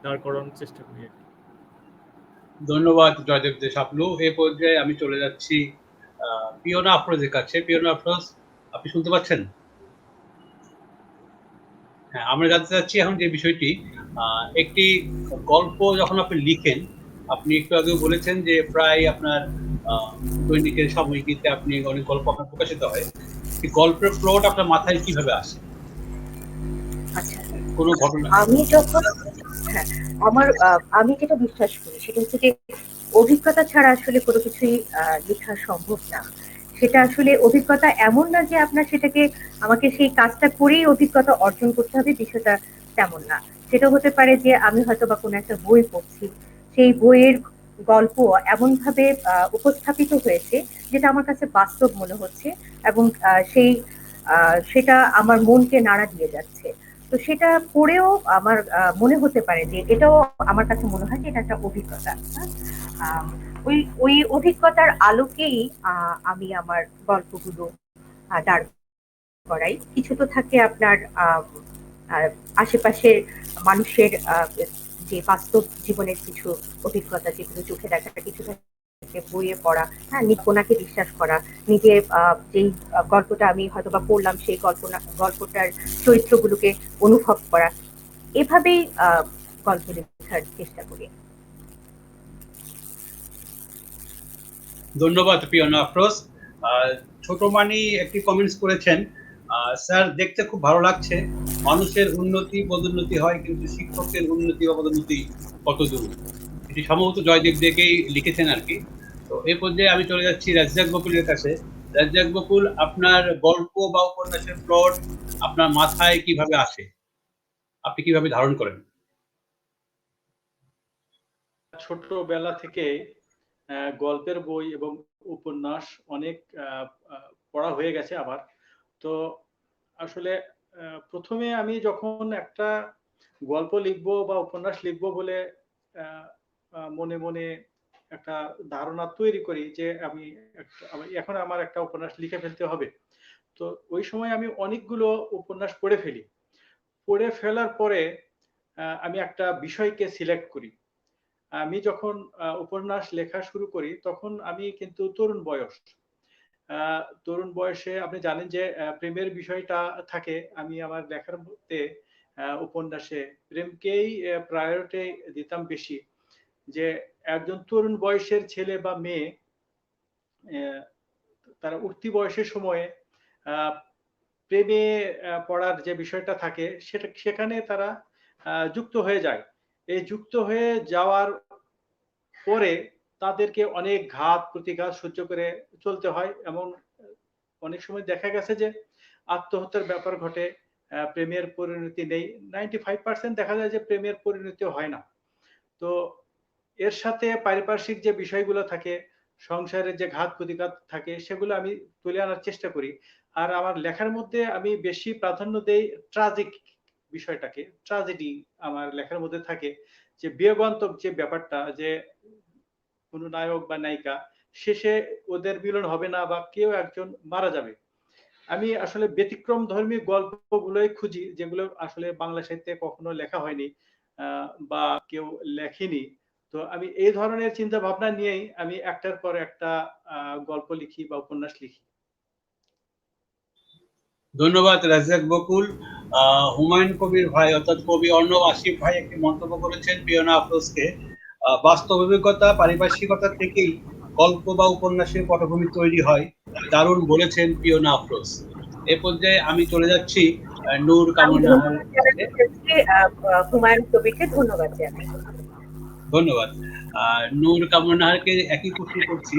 Speaker 2: দাঁড় করানোর চেষ্টা করি আর কি।
Speaker 1: ধন্যবাদ জয়দেব দেশাপলু। এই পর্যায়ে আমি চলে যাচ্ছি পিওনা আফরোজের কাছে। পিওনা আফরোজ, আপনি শুনতে পাচ্ছেন? হ্যাঁ, আমরা জানতে চাচ্ছি এখন যে বিষয়টি, একটি গল্প যখন আপনি লিখেন, আপনি একটু আগেও বলেছেন যে প্রায় আপনার দৈনিকের সাময়িকীতে আপনি অনেক গল্প আপনার প্রকাশিত হয়। এই গল্পের প্লট আপনার মাথায় কিভাবে আসে?
Speaker 3: আচ্ছা,
Speaker 1: কোনো ঘটনা?
Speaker 3: আমি যখন হ্যাঁ, আমি যেটা বিশ্বাস করি সেটা হচ্ছে যে অভিজ্ঞতা ছাড়া আসলে কোনো কিছুই লেখা সম্ভব না। সেটা আসলে অভিজ্ঞতা এমন না যে আপনার আমাকে সেই কাজটা করেই অভিজ্ঞতা অর্জন করতে হবে, বিষয়টা তেমন না। সেটা হতে পারে যে আমি হয়তোবা কোনো একটা বই পড়ছি, সেই বইয়ের গল্প এমনভাবে উপস্থাপিত হয়েছে যেটা আমার কাছে বাস্তব মনে হচ্ছে, এবং সেটা আমার মনকে নাড়া দিয়ে যাচ্ছে। তো সেটা পড়েও আমার মনে হতে পারে যে এটাও আমার কাছে মনে হয় যে এটা একটা অভিজ্ঞতা। হ্যাঁ? আম, ওই ওই অভিজ্ঞতার আলোকেই আমি আমার গল্পগুলো দাঁড় করাই। কিছু তো থাকে আপনার আশেপাশের মানুষের যে বাস্তব জীবনের কিছু অভিজ্ঞতা, যেগুলো চোখে দেখা, কিছু থাকে বইয়ে পড়া, হ্যাঁ, ওনাকে বিশ্বাস করা, নিজে যেই গল্পটা আমি হয়তোবা পড়লাম সেই গল্পটার চরিত্রগুলোকে অনুভব করা। এভাবেই গল্প লেখার চেষ্টা করি।
Speaker 1: ধন্যবাদ পিওনা আফরোজ। ছোট মানি একটি কমেন্টস করেছেন, স্যার দেখতে খুব ভালো লাগছে, মানুষের উন্নতি পদোন্নতি হয় কিন্তু শিক্ষকের উন্নতি বা পদোন্নতি কত দূর? এটি সম্ভবত জয়দেব দেখেই লিখেছেন আর কি। তো এই পর্যায়ে আমি চলে যাচ্ছি রাজ্জাক বকুলের কাছে। রাজ্জাক বকুল, আপনার গল্প বা উপন্যাসের প্লট আপনার মাথায় কিভাবে আসে, আপনি কিভাবে ধারণ করেন?
Speaker 4: ছোটবেলা থেকে গল্পের বই এবং উপন্যাস অনেক পড়া হয়ে গেছে আমার। তো আসলে প্রথমে আমি যখন একটা গল্প লিখবো বা উপন্যাস লিখবো বলে মনে মনে একটা ধারণা তৈরি করি যে এখন আমার একটা উপন্যাস লিখে ফেলতে হবে। তো ওই সময় আমি অনেকগুলো উপন্যাস পড়ে ফেলি। পড়ে ফেলার পরে আমি একটা বিষয়কে সিলেক্ট করি। আমি যখন উপন্যাস লেখা শুরু করি তখন আমি কিন্তু তরুণ বয়স। তরুণ বয়সে আপনি জানেন যে প্রেমের বিষয়টা থাকে। আমি আমার লেখার মধ্যে উপন্যাসে প্রেমকেই প্রায়োরিটি দিতাম বেশি। যে একজন তরুণ বয়সের ছেলে বা মেয়ে তারা উঠতি বয়সের সময়ে প্রেমে পড়ার যে বিষয়টা থাকে সেখানে তারা যুক্ত হয়ে যায়। এই যুক্ত হয়ে যাওয়ার পরে তাদেরকে অনেক ঘাত প্রতিঘাত সহ্য করে চলতে হয়। এমন অনেক সময় দেখা গেছে যে আত্মহত্যার ব্যাপার ঘটে, প্রেমের পরিণতি নেই। 95% দেখা যায় যে প্রেমের পরিণতি হয় না। তো এর সাথে পারিপার্শ্বিক যে বিষয়গুলো থাকে, সংসারের যে ঘাত প্রতিঘাত থাকে, সেগুলো আমি তুলে আনার চেষ্টা করি। আর আমার লেখার মধ্যে আমি বেশি প্রাধান্য দেই ট্রাজিক বিষয়টাকে। ট্রাজেডি আমার লেখার মধ্যে থাকে, যে বিয়োগান্তক যে ব্যাপারটা, যে কোনো নায়ক বা নায়িকা শেষে ওদের মিলন হবে না বা কেউ একজন মারা যাবে। আমি আসলে ব্যতিক্রম ধর্মী গল্পগুলোই খুঁজি, যেগুলো আসলে বাংলা সাহিত্যে কখনো লেখা হয়নি বা কেউ লেখেনি। তো আমি এই ধরনের চিন্তা ভাবনা নিয়েই আমি একটার পর একটা গল্প লিখি বা উপন্যাস লিখি।
Speaker 1: ধন্যবাদ রাজ্জাক বকুল। হুমায়ুন কবির ভাই অর্থাৎ কবি অর্ণব আসিফ ভাই একটি মন্তব্য করেছেন পিওনা আফরোজকে, বাস্তব অভিজ্ঞতা পারিপার্শ্বিকতা থেকেই গল্প বা উপন্যাসের পটভূমি তৈরি হয়, দারুণ বলেছেন পিওনা আফরোজ। এ পর্যায়ে আমি চলে যাচ্ছি নূর
Speaker 3: আমি
Speaker 1: কামরুন নাহার
Speaker 3: ধন্যবাদ জানাতে চাচ্ছি হুমায়ুন কবিরকে, ধন্যবাদ জানাই।
Speaker 1: ধন্যবাদ। নূর কামরুন নাহারকে একই প্রশ্ন করছি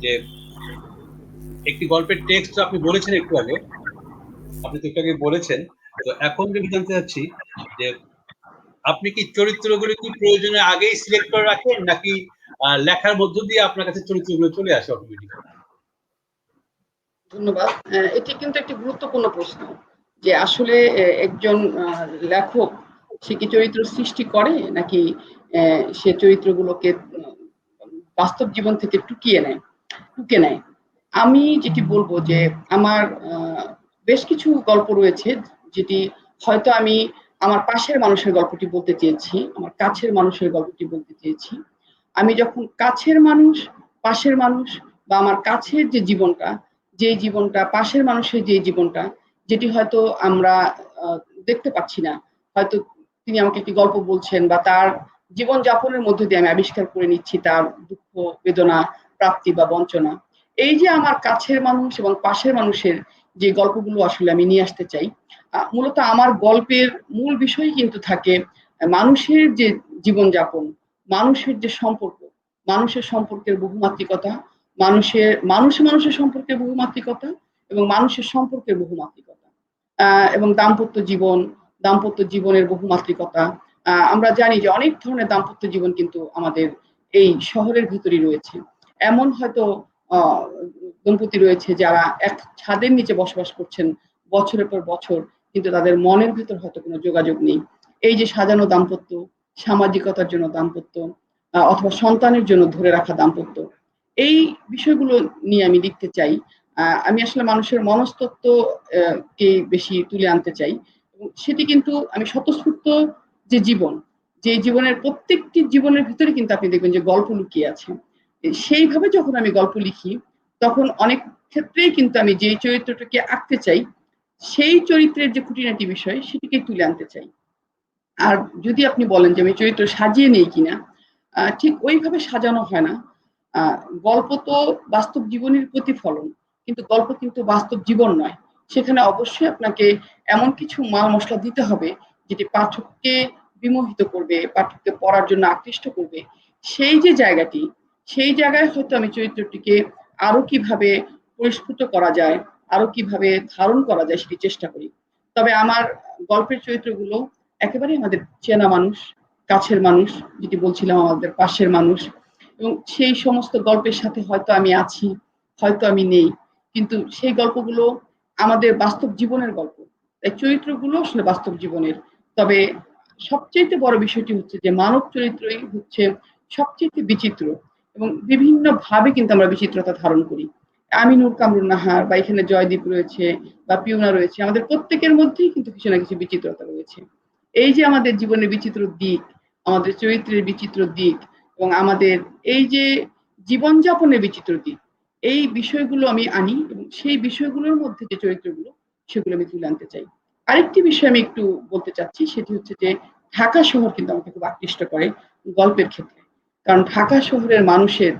Speaker 1: যে একটি গল্পের টেক্সট আপনি বলেছেন একটু আগে, বলেছেন, তো এখন যেটা জানতে চাচ্ছি যে আপনি কি চরিত্রগুলো কি প্রয়োজনে আগেই সিলেক্ট করে রাখেন, নাকি লেখার মধ্য দিয়ে আপনার কাছে চরিত্রগুলো চলে আসে অটোমেটিক?
Speaker 5: ধন্যবাদ। এটি কিন্তু একটি গুরুত্বপূর্ণ প্রশ্ন, যে আসলে একজন লেখক সে কি চরিত্র সৃষ্টি করে, নাকি সে চরিত্রগুলোকে বাস্তব জীবন থেকে টুকে নেয়। আমি যেটি বলবো যে আমার বেশ কিছু গল্প রয়েছে যেটি হয়তো আমি আমার পাশের মানুষের গল্পটি বলতে চেয়েছি, আমার কাছের মানুষের গল্পটি বলতে চেয়েছি। আমি যখন কাছের মানুষ, পাশের মানুষ বা আমার কাছের যে জীবনটা, পাশের মানুষের যে জীবনটা, যেটি হয়তো আমরা দেখতে পাচ্ছি না, হয়তো তিনি আমাকে একটি গল্প বলছেন বা তার জীবন যাপনের মধ্যে দিয়ে আমি আবিষ্কার করে নিচ্ছি তার দুঃখ, বেদনা, প্রাপ্তি বা বঞ্চনা। এই যে আমার কাছের মানুষ এবং পাশের মানুষের যে গল্পগুলো আসলে আমি নিয়ে আসতে চাই, মূলত আমার গল্পের মূল বিষয় কিন্তু থাকে মানুষের যে জীবনযাপন, মানুষের যে সম্পর্ক, মানুষের সম্পর্কের বহুমাত্রিকতা, মানুষের সম্পর্কের বহুমাত্রিকতা এবং মানুষের সম্পর্কের বহুমাত্রিকতা, এবং দাম্পত্য জীবনের বহুমাত্রিকতা। আমরা জানি যে অনেক ধরনের দাম্পত্য জীবন কিন্তু আমাদের এই শহরের ভিতরেই রয়েছে। এমন হয়তো দম্পতি রয়েছে যারা এক ছাদের নিচে বসবাস করছেন বছরের পর বছর, কিন্তু তাদের মনের ভিতর হয়তো কোনো যোগাযোগ নেই। এই যে সাজানো দাম্পত্য, সামাজিকতার জন্য দাম্পত্য, অথবা সন্তানের জন্য ধরে রাখা দাম্পত্য, এই বিষয়গুলো নিয়ে আমি লিখতে চাই। আমি আসলে মানুষের মনস্তত্ত্ব কে বেশি তুলে আনতে চাই, এবং সেটি কিন্তু আমি স্বতঃস্ফূর্ত যে জীবন, যে জীবনের প্রত্যেকটি জীবনের ভিতরে কিন্তু আপনি দেখবেন যে গল্প লুকিয়ে আছে। সেইভাবে যখন আমি গল্প লিখি, তখন অনেক ক্ষেত্রেই কিন্তু আমি যে চরিত্রটাকে আঁকতে চাই, সেই চরিত্রের যে খুঁটিনাটি বিষয় সেটিকে তুলে আনতে চাই। আর যদি আপনি বলেন যে আমি চরিত্র সাজিয়ে নেই কিনা, ঠিক ওইভাবে সাজানো হয় না। গল্প তো বাস্তব জীবনের প্রতিফলন, কিন্তু গল্প কিন্তু বাস্তব জীবন নয়। সেখানে অবশ্যই আপনাকে এমন কিছু মাল মশলা দিতে হবে যেটি পাঠককে বিমোহিত করবে, পাঠককে পড়ার জন্য আকৃষ্ট করবে। সেই যে জায়গাটি, সেই জায়গায় হয়তো আমি চরিত্রটিকে আরো কিভাবে পরিস্ফুট করা যায়, আরো কিভাবে ধারণ করা যায় সেটি চেষ্টা করি। তবে আমার গল্পের চরিত্রগুলো একেবারেই আমাদের চেনা মানুষ, কাছের মানুষ, যেটি বলছিলাম আমাদের পাশের মানুষ, এবং সেই সমস্ত গল্পের সাথে হয়তো আমি আছি, হয়তো আমি নেই, কিন্তু সেই গল্পগুলো আমাদের বাস্তব জীবনের গল্প। তাই চরিত্রগুলো আসলে বাস্তব জীবনের। তবে সবচেয়ে বড় বিষয়টি হচ্ছে যে মানব চরিত্রই হচ্ছে সবচেয়ে বিচিত্র, এবং বিভিন্ন ভাবে কিন্তু আমরা বিচিত্রতা ধারণ করি। আমি নূর কামরুন নাহার বা এখানে জয়দীপ রয়েছে বা পিউনা রয়েছে, আমাদের প্রত্যেকের মধ্যেই কিন্তু কিছু না কিছু বিচিত্রতা রয়েছে। এই যে আমাদের জীবনের বিচিত্র দিক, আমাদের চরিত্রের বিচিত্র দিক, এবং আমাদের এই যে জীবনযাপনের বিচিত্র দিক, এই বিষয়গুলো আমি আনি, এবং সেই বিষয়গুলোর মধ্যে যে চরিত্রগুলো, সেগুলো আমি তুলে আনতে চাই। আরেকটি বিষয় আমি একটু বলতে চাচ্ছি, সেটি হচ্ছে যে ঢাকা শহর কিন্তু আমাকে খুব আকৃষ্ট করে গল্পের ক্ষেত্রে। কারণ ঢাকা শহরের মানুষের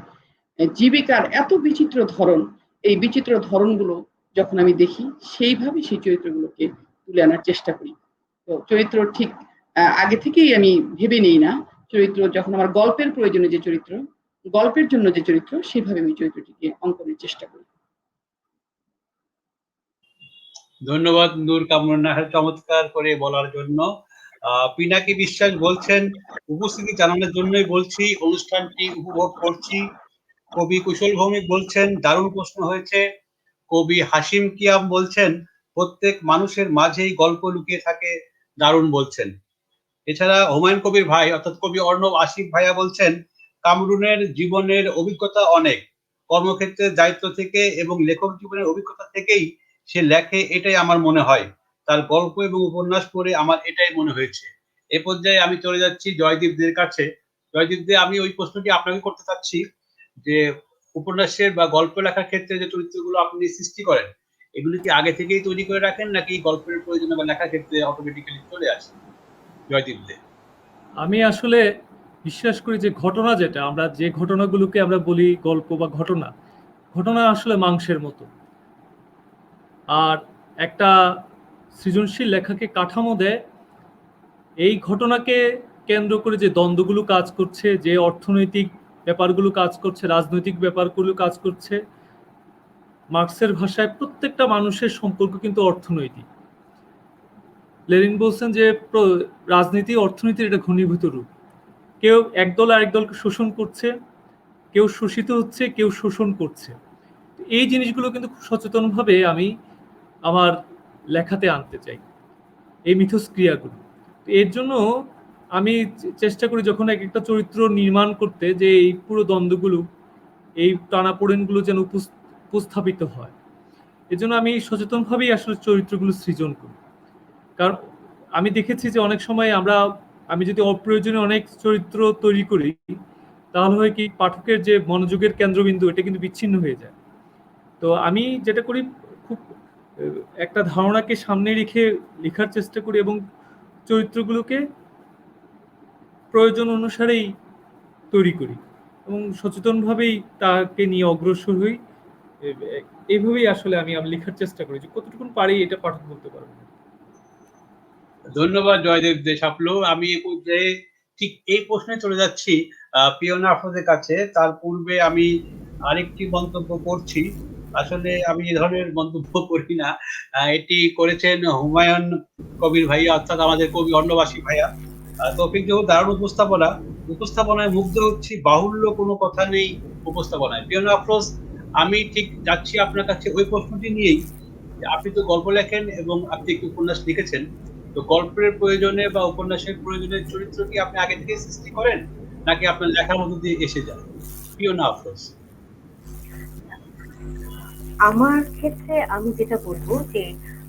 Speaker 5: জীবিকার এত বিচিত্র ধরন, এই বিচিত্র ধরনগুলো যখন আমি দেখি, সেইভাবে সেই চরিত্রগুলোকে তুলে আনার চেষ্টা করি। তো চরিত্র ঠিক আগে থেকেই আমি ভেবে নিই না, চরিত্র যখন আমার গল্পের প্রয়োজনে যে চরিত্র, গল্পের জন্য যে চরিত্র, সেভাবে আমি চরিত্রটিকে অঙ্কনের চেষ্টা করি।
Speaker 1: ধন্যবাদ নূর কামরুন নাহার চমৎকার করে বলার জন্য। পিনাকি বিশ্বাস বলছেন, উপস্থিতি জানানোর জন্যই বলছি, অনুষ্ঠানটি উপভোগ করছি। কবি কুশল ভৌমিক বলছেন, দারুণ প্রশ্ন হয়েছে। কবি হাসিম কিয়াম বলছেন, প্রত্যেক মানুষের মাঝেই গল্প লুকিয়ে থাকে, দারুণ বলছেন। এছাড়া হুমায়ুন কবির ভাই অর্থাৎ কবি অর্ণব আশিক ভাইয়া বলছেন, কামরুনের জীবনের অভিজ্ঞতা অনেক, কর্মক্ষেত্রের দায়িত্ব থেকে এবং লেখক জীবনের অভিজ্ঞতা থেকেই সে লেখে, এটাই আমার মনে হয়। তার গল্প এবং উপন্যাস পড়ে আমার এটাই মনে হয়েছে। এ পর্যায়ে আমি চলে যাচ্ছি জয়দীপদের কাছে। জয়দীপ দে, আমি ওই প্রশ্নটি আপনাকে করতে চাচ্ছি যে উপন্যাসের বা গল্প লেখার ক্ষেত্রে যে চরিত্রগুলো আপনি সৃষ্টি করেন, এগুলি কি আগে থেকেই তৈরি করে রাখেন নাকি গল্পের প্রয়োজনে বা লেখার ক্ষেত্রে অটোমেটিক্যালি চলে আসে? জয়দীপ দে।
Speaker 2: আমি আসলে বিশ্বাস করি যে ঘটনা, যেটা আমরা যে ঘটনাগুলোকে আমরা বলি গল্প বা ঘটনা, ঘটনা আসলে মাংসের মতো। আর একটা সৃজনশীল লেখাকে কাঠামো দেয় এই ঘটনাকে কেন্দ্র করে যে দ্বন্দ্বগুলো কাজ করছে, যে অর্থনৈতিক ব্যাপারগুলো কাজ করছে, রাজনৈতিক ব্যাপারগুলো কাজ করছে। মার্ক্সের ভাষায় প্রত্যেকটা মানুষের সম্পর্ক কিন্তু অর্থনৈতিক। লেনিন বলছেন যে রাজনীতি অর্থনীতির একটা ঘনীভূত রূপ। কেউ একদল আরেক দলকে শোষণ করছে, কেউ শোষিত হচ্ছে, কেউ শোষণ করছে। এই জিনিসগুলো কিন্তু খুব সচেতনভাবে আমি আমার লেখাতে আনতে চাই, এই মিথস্ক্রিয়াগুলো। এর জন্য আমি চেষ্টা করি যখন এক একটা চরিত্র নির্মাণ করতে, যে এই পুরো দ্বন্দ্বগুলো, এই টানাপোড়েনগুলো যেন উপস্থাপিত হয়। এজন্য আমি সচেতনভাবেই আসলে চরিত্রগুলো সৃজন করি। কারণ আমি দেখেছি যে অনেক সময় আমি যদি অপ্রয়োজনীয় অনেক চরিত্র তৈরি করি, তাহলে হয় কি, পাঠকের যে মনোযোগের কেন্দ্রবিন্দু এটা কিন্তু বিচ্ছিন্ন হয়ে যায়। তো আমি যেটা করি, খুব একটা ধারণাকে সামনে রেখে লেখার চেষ্টা করি এবং চরিত্রগুলোকে প্রয়োজন অনুসারেই তৈরি করি এবং সচেতনভাবেই তাকে নিয়ে অগ্রসর হই। এইভাবেই আসলে আমি লেখার চেষ্টা করি, যে কতটুকু পারি এটা পাঠক বলতে পারবো না।
Speaker 1: ধন্যবাদ জয়দেব দে সাপলু। আমি এই পর্যায়ে ঠিক এই প্রশ্নে চলে যাচ্ছি পিওনা আফরোজের কাছে। তার পূর্বে আমি আরেকটি মন্তব্য করছি। আসলে আমি এই ধরনের মন্তব্য করি না, এটি করেছেন হুমায়ুন কবির ভাইয়া অর্থাৎ আমাদের কবি অন্নবাসী ভাইয়া। তৌফিক যেহেতু দারুণ উপস্থাপনায় মুগ্ধ হচ্ছি, বাহুল্য কোনো কথা নেই উপস্থাপনায়। পিওনা আফরোজ, আমি ঠিক যাচ্ছি আপনার কাছে ওই প্রশ্নটি নিয়েই, যে আপনি তো গল্প লেখেন এবং আপনি একটি উপন্যাস লিখেছেন। তো গল্পের প্রয়োজনে বা উপন্যাসের প্রয়োজনে চরিত্র কি আপনি আগে থেকে সৃষ্টি করেন নাকি আপনার লেখার মধ্যে দিয়ে এসে যায়? পিওনা আফরোজ।
Speaker 3: আমার ক্ষেত্রে আমি যেটা বলবো যে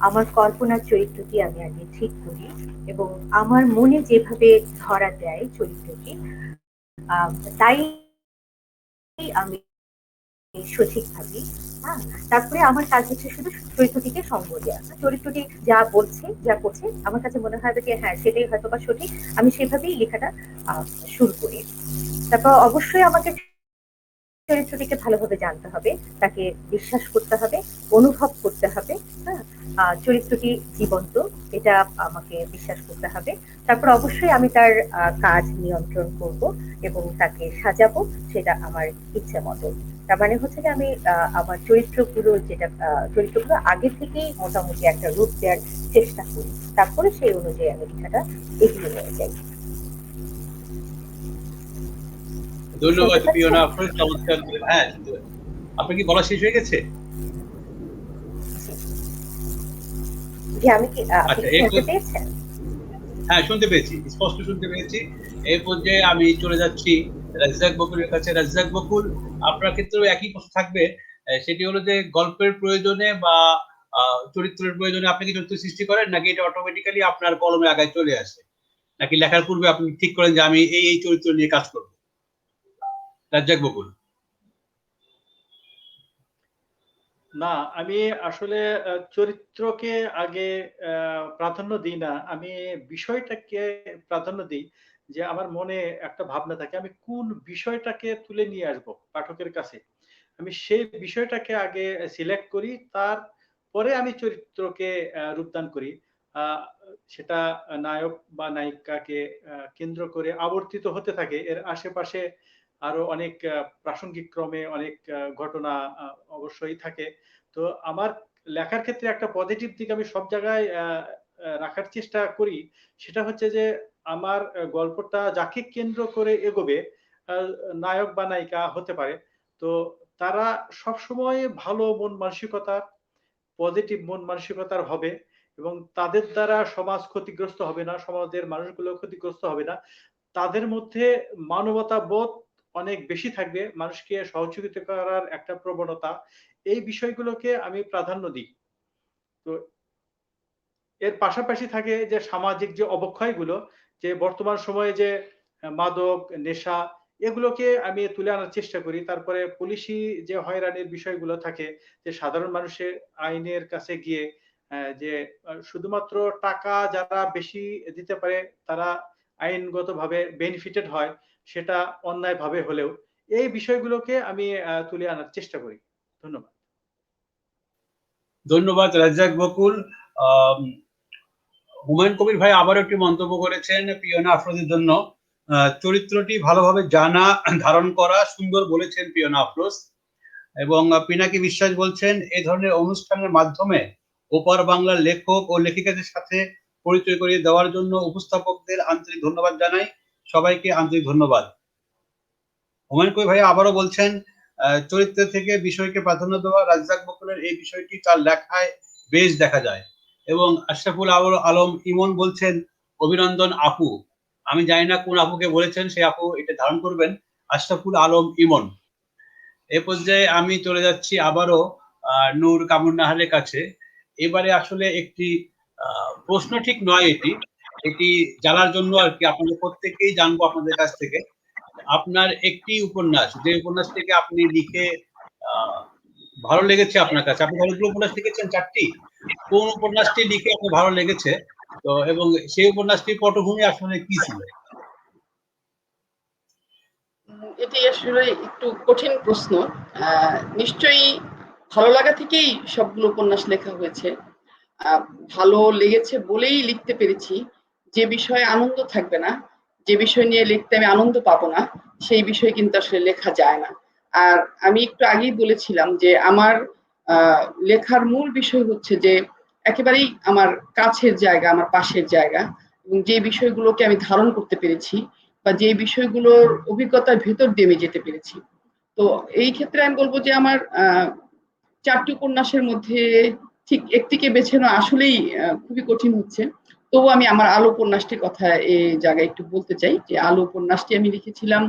Speaker 3: আমার কল্পনার চরিত্রটি আমি আগে ঠিক করি এবং আমার মনে যেভাবে ধরা দেয় চরিত্রটি, আহ, তাই আমি সঠিক ভাবি। হ্যাঁ, তারপরে আমার কাজ হচ্ছে শুধু চরিত্রটিকে সঙ্গ দেওয়া। চরিত্রটি যা বলছে, যা করছে, আমার কাছে মনে হয় যে হ্যাঁ সেটাই হয়তো বা সঠিক, আমি সেভাবেই লেখাটা শুরু করি। তারপর অবশ্যই আমাকে চরিত্রটিকে ভালোভাবে জানতে হবে, তাকে বিশ্বাস করতে হবে, অনুভব করতে হবে। হ্যাঁ, চরিত্রটি জীবন্ত, এটা আমাকে বিশ্বাস করতে হবে। তারপর অবশ্যই আমি তার কাজ নিয়ন্ত্রণ করব এবং তাকে সাজাবো, সেটা আমার ইচ্ছে মতো। তার মানে হচ্ছে যে আমি আমার চরিত্রগুলো আগে থেকেই মোটামুটি একটা রূপ দেওয়ার চেষ্টা করি, তারপরে সেই অনুযায়ী আমি লেখাটা এগিয়ে নিয়ে যাই।
Speaker 1: ধন্যবাদ
Speaker 3: শুনতে পাচ্ছেন?
Speaker 1: পিওনা আফরোজ, চমৎকার করে। হ্যাঁ, শুনতে পাচ্ছি। আপনার কি বলা শেষ হয়ে গেছে?
Speaker 3: জি, আমি কি আপনি
Speaker 1: আচ্ছা,
Speaker 3: কি শুনতে পেয়েছেন?
Speaker 1: হ্যাঁ শুনতে পেয়েছি, স্পষ্ট শুনতে পেয়েছি। এই পর্যায়ে আমি চলে যাচ্ছি রাজ্জাক বকুলের কাছে। রাজ্জাক বকুল, আপনার ক্ষেত্রেও একই প্রশ্ন থাকবে। সেটি হলো যে গল্পের প্রয়োজনে বা চরিত্রের প্রয়োজনে আপনি কি চরিত্র সৃষ্টি করেন নাকি এটা অটোমেটিক্যালি আপনার কলমে আগায় চলে আসে, নাকি লেখার পূর্বে আপনি ঠিক করেন যে আমি এই চরিত্র নিয়ে কাজ করব? রাজ্জাক বকুল।
Speaker 4: না, আমি আসলে চরিত্রকে আগে প্রাধান্য দিই না। আমি বিষয়টাকে প্রাধান্য দিই। যে আমার মনে একটা ভাবনা থাকে, আমি কোন বিষয়টাকে তুলে নিয়ে আসবো পাঠকের কাছে। আমি সেই বিষয়টাকে আগে সিলেক্ট করি, তারপরে আমি চরিত্রকে রূপদান করি। আ সেটা নায়ক বা নায়িকাকে কেন্দ্র করে আবর্তিত হতে থাকে। এর আশেপাশে আরো অনেক প্রাসঙ্গিক ক্রমে অনেক ঘটনা অবশ্যই থাকে। তো আমার লেখার ক্ষেত্রে একটা পজিটিভ দিক আমি সব জায়গায় রাখার চেষ্টা করি, সেটা হচ্ছে যে আমার গল্পটা যাকে কেন্দ্র করে এগোবে, নায়ক বা নায়িকা হতে পারে, তো তারা সবসময় ভালো মন মানসিকতার, পজিটিভ মন মানসিকতার হবে এবং তাদের দ্বারা সমাজ ক্ষতিগ্রস্ত হবে না, সমাজের মানুষগুলো ক্ষতিগ্রস্ত হবে না। তাদের মধ্যে মানবতা বোধ অনেক বেশি থাকবে, মানুষকে সহযোগিতা করার একটা প্রবণতা, এই বিষয়গুলোকে আমি প্রাধান্য দিই। তো এর পাশাপাশি থাকে যে সামাজিক যে অবক্ষয়গুলো, যে বর্তমান সময়ে যে মাদক, নেশা, এগুলোকে আমি তুলে আনার চেষ্টা করি। তারপরে পুলিশি যে হয়রানির বিষয়গুলো থাকে, যে সাধারণ মানুষের আইনের কাছে গিয়ে যে শুধুমাত্র টাকা যারা বেশি দিতে পারে তারা আইনগতভাবে বেনিফিটেড হয়, সেটা অন্যায়ভাবে হলেও, এই বিষয়গুলোকে আমি তুলে আনার চেষ্টা করি। ধন্যবাদ।
Speaker 1: ধন্যবাদ রাজ্জাক বকুল। আম, হুমায়ুন কবির ভাই আবার একটি মন্তব্য করেছেন পিয়না আফরোজের জন্য। চরিত্রটি ভালোভাবে জানা, ধারণ করা, সুন্দর বলেছেন পিয়না আফরোজ। এবং পিনাকি বিশ্বাস বলছেন, এই ধরনের অনুষ্ঠানের মাধ্যমে ওপার বাংলার লেখক ও লেখিকাদের সাথে পরিচয় করিয়ে দেওয়ার জন্য উপস্থাপকদের আন্তরিক ধন্যবাদ জানাই। সবাইকে আন্তরিক ধন্যবাদ। হুমায়ুন কবির ভাই আবারও বলছেন, চরিত্র থেকে বিষয়কে প্রাধান্য দেওয়া রাজ্জাক বকুলের এই বিষয়টি তার লেখায় বেশ দেখা যায়। এবং আশরাফুল আলম ইমন বলছেন, অভিনন্দন আপু। আমি জানি না কোন আপুকে বলেছেন, সেই আপু এটা ধারণ করবেন। আশরাফুল আলম ইমন। এ পর্যায়ে আমি চলে যাচ্ছি আবারও নূর কামরুন নাহারের কাছে। এবারে আসলে একটি প্রশ্ন ঠিক নয়, এটি এটি জানার জন্য আর কি, আপনাদের প্রত্যেককেই জানবো আপনাদের কাছ থেকে। আপনার একটি উপন্যাস, যে উপন্যাস থেকে আপনি লিখে ভালো লেগেছে আপনার কাছে, আপনি অনেকগুলো উপন্যাস লিখেছেন, 4টি, কোন উপন্যাসটি লিখে আপনার ভালো লেগেছে, তো এবং সেই উপন্যাসটির পটভূমি আসলে কি ছিল?
Speaker 5: এটি আসলে একটু কঠিন প্রশ্ন। নিশ্চয়ই ভালো লাগা থেকেই সবগুলো উপন্যাস লেখা হয়েছে। ভালো লেগেছে বলেই লিখতে পেরেছি। যে বিষয়ে আনন্দ থাকবে না, যে বিষয় নিয়ে লিখতে আমি আনন্দ পাবো না, সেই বিষয়ে কিন্তু আসলে লেখা যায় না। আর আমি একটু আগেই বলেছিলাম যে আমার লেখার মূল বিষয় হচ্ছে যে একেবারেই আমার কাছের জায়গা, আমার পাশের জায়গা, এবং যে বিষয়গুলোকে আমি ধারণ করতে পেরেছি বা যে বিষয়গুলোর অভিজ্ঞতার ভেতর দিয়ে আমি যেতে পেরেছি। তো এই ক্ষেত্রে আমি বলবো যে আমার 4টি উপন্যাসের মধ্যে ঠিক একটিকে বেছে নেওয়া আসলেই খুবই কঠিন হচ্ছে। তবু আমি আমার আলো উপন্যাসটির কথা এই জায়গায় একটু বলতে চাই যে আলো উপন্যাসটি আমি লিখেছিলাম,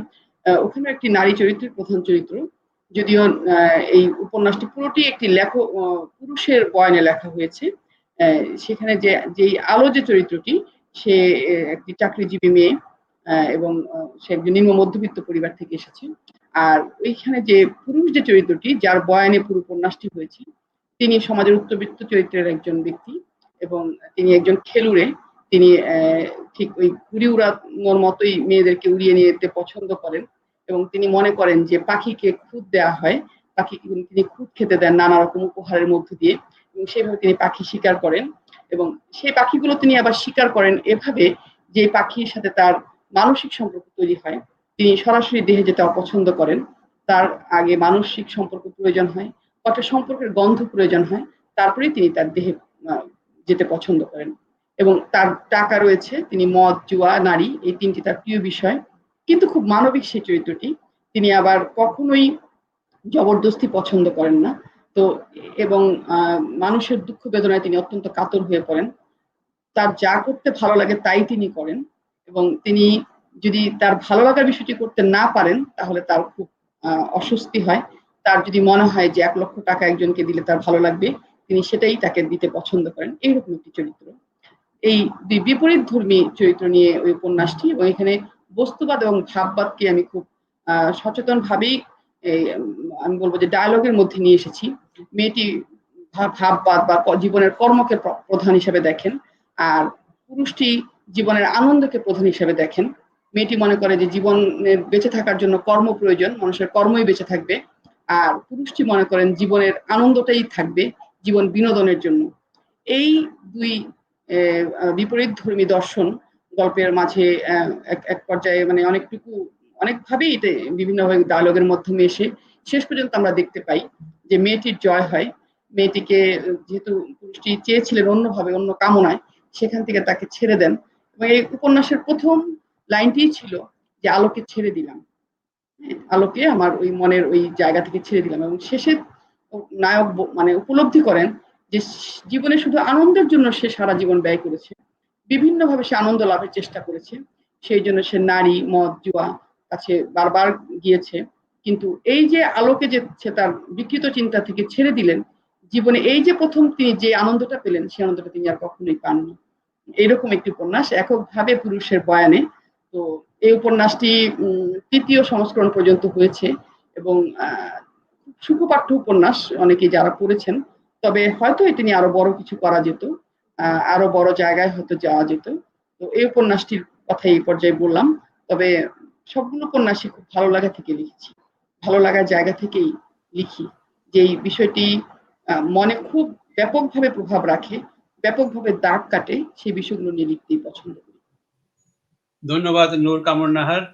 Speaker 5: ওখানে একটি নারী চরিত্রের প্রধান চরিত্র। যদিও এই উপন্যাসটি পুরোটি একটি লেখক পুরুষের বয়ানে লেখা হয়েছে। সেখানে যেই আলো যে চরিত্রটি, সে একটি চাকরিজীবী মেয়ে এবং সে একজন নিম্ন মধ্যবিত্ত পরিবার থেকে এসেছে। আর ওইখানে যে পুরুষ যে চরিত্রটি, যার বয়ানে পুরো উপন্যাসটি হয়েছে, তিনি সমাজের উচ্চবিত্ত চরিত্রের একজন ব্যক্তি এবং তিনি একজন খেলুড়ে। তিনি ঠিক ওই ঘুড়ি উড়ানোর মতোই মেয়েদেরকে উড়িয়ে নিয়ে যেতে পছন্দ করেন এবং তিনি মনে করেন যে পাখিকে খুদ দেওয়া হয়, পাখিকে তিনি খুদ খেতে দেন নানা রকম উপহারের মধ্য দিয়ে, এবং সেভাবে তিনি পাখি শিকার করেন এবং সেই পাখিগুলো তিনি আবার শিকার করেন এভাবে যে পাখির সাথে তার মানসিক সম্পর্ক তৈরি হয়। তিনি সরাসরি দেহে যেতে অপছন্দ করেন, তার আগে মানসিক সম্পর্ক প্রয়োজন হয়, একটা সম্পর্কের গন্ধ প্রয়োজন হয়, তারপরেই তিনি তার দেহে যেতে পছন্দ করেন। এবং তার টাকা রয়েছে, তিনি মদ, জুয়া, নারী, এই 3টি তার প্রিয় বিষয়। কিন্তু খুব মানবিক সেই চরিত্রটি। তিনি আবার কখনোই জবরদস্তি পছন্দ করেন না। তো এবং মানুষের দুঃখ বেদনায় তিনি অত্যন্ত কাতর হয়ে পড়েন। তার যা করতে ভালো লাগে তাই তিনি করেন এবং তিনি যদি তার ভালো লাগার বিষয়টি করতে না পারেন তাহলে তার খুব অস্বস্তি হয়। তার যদি মনে হয় যে 1 লক্ষ টাকা একজনকে দিলে তার ভালো লাগবে, তিনি সেটাই তাকে দিতে পছন্দ করেন। এইরকম একটি চরিত্র। এই বিপরীত ধর্মী চরিত্র নিয়ে ওই উপন্যাসটি, এবং এখানে বস্তুবাদ এবং ভাববাদকে আমি খুব সচেতন ভাবেই আমি বলবো যে ডায়ালগের মধ্যে নিয়ে এসেছি। মেয়েটি ভাববাদ বা জীবনের কর্মকে প্রধান হিসেবে দেখেন, আর পুরুষটি জীবনের আনন্দকে প্রধান হিসেবে দেখেন। মেয়েটি মনে করে যে জীবনে বেঁচে থাকার জন্য কর্ম প্রয়োজন, মানুষের কর্মই বেঁচে থাকবে, আর পুরুষটি মনে করেন জীবনের আনন্দটাই থাকবে, জীবন বিনোদনের জন্য। এই দুই বিপরীত ধর্মী দর্শন গল্পের মাঝে এক পর্যায়ে মানে অনেকভাবেই বিভিন্নভাবে ডায়লগের মাধ্যমে এসে শেষ পর্যন্ত আমরা দেখতে পাই যে মেয়েটির জয় হয় মেয়েটিকে যেহেতু পুরুষটি চেয়েছিলেন অন্যভাবে, অন্য কামনায়, সেখান থেকে তাকে ছেড়ে দেন। এবং এই উপন্যাসের প্রথম লাইনটি ছিল যে আলোকে ছেড়ে দিলাম, আলোকে আমার ওই মনের ওই জায়গা থেকে ছেড়ে দিলাম। এবং শেষে নায়ক মানে উপলব্ধি করেন যে জীবনে শুধু আনন্দের জন্য সে সারা জীবন ব্যয় করেছে, বিভিন্নভাবে সে আনন্দ লাভের চেষ্টা করেছে, সেই জন্য সে নারী, মদ, জুয়া কাছে বারবার গিয়েছে। কিন্তু এই যে আলোকে যে সে তার বিকৃত চিন্তা থেকে ছেড়ে দিলেন, জীবনে এই যে প্রথম তিনি যে আনন্দটা পেলেন, সেই আনন্দটা তিনি আর কখনোই পাননি। এইরকম একটি উপন্যাস, এককভাবে পুরুষের বয়ানে। তো এই উপন্যাসটি ৩য় সংস্করণ পর্যন্ত হয়েছে এবং সুখপাঠ্য উপন্যাস, অনেকেই যারা পড়েছেন। তবে হয়তো এটি নিয়ে আরো বড় কিছু করা যেত, আরো বড় জায়গায় হয়তো যাওয়া যেত। তো এই উপন্যাসটির কথা এই পর্যায়ে বললাম। তবে সবগুলো উপন্যাসই খুব ভালো লাগা থেকে লিখেছি, ভালো লাগার জায়গা থেকেই লিখি। যেই বিষয়টি মনে খুব ব্যাপকভাবে প্রভাব রাখে, ব্যাপকভাবে দাগ কাটে, সেই বিষয়গুলো নিয়ে লিখতেই পছন্দ করি।
Speaker 1: ধন্যবাদ নূর কামরুন নাহার।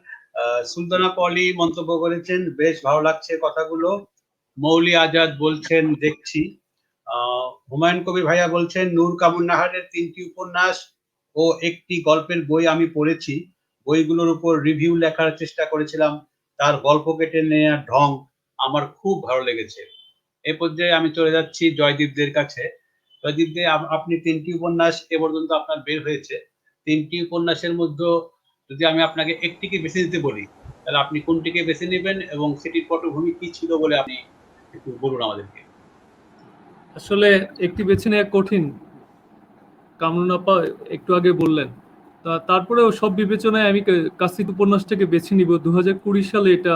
Speaker 1: সুলতানা পলি মন্তব্য করেছেন, বেশ ভালো লাগছে কথাগুলো। মৌলি আজাদ বলছেন দেখছি। হুমায়ুন কবির ভাইয়া বলছেন নূর কামরুন নাহারের 3টি উপন্যাস ও একটি গল্পের বই আমি পড়েছি, বইগুলোর উপর রিভিউ লেখার চেষ্টা করেছিলাম, তার গল্প কেটে নেওয়ার ঢং আমার খুব ভালো লেগেছে। এ পর্যায়ে আমি চলে যাচ্ছি জয়দীপদের কাছে। জয়দীপ দে, আপনি 3টি উপন্যাস এ পর্যন্ত আপনার বের হয়েছে, 3টি উপন্যাসের মধ্যে যদি আমি আপনাকে একটিকে বেছে নিতে বলি, তাহলে আপনি কোনটিকে বেছে নেবেন এবং সেটির পটভূমি কি ছিল বলে আপনি একটু বলুন আমাদেরকে।
Speaker 2: আসলে একটি বেছে নেওয়া কঠিন, কামরুন আপা একটু আগে বললেন। তারপরেও সব বিবেচনায় আমি কাসিদ উপন্যাসটাকে বেছে নিব। 2020 সালে এটা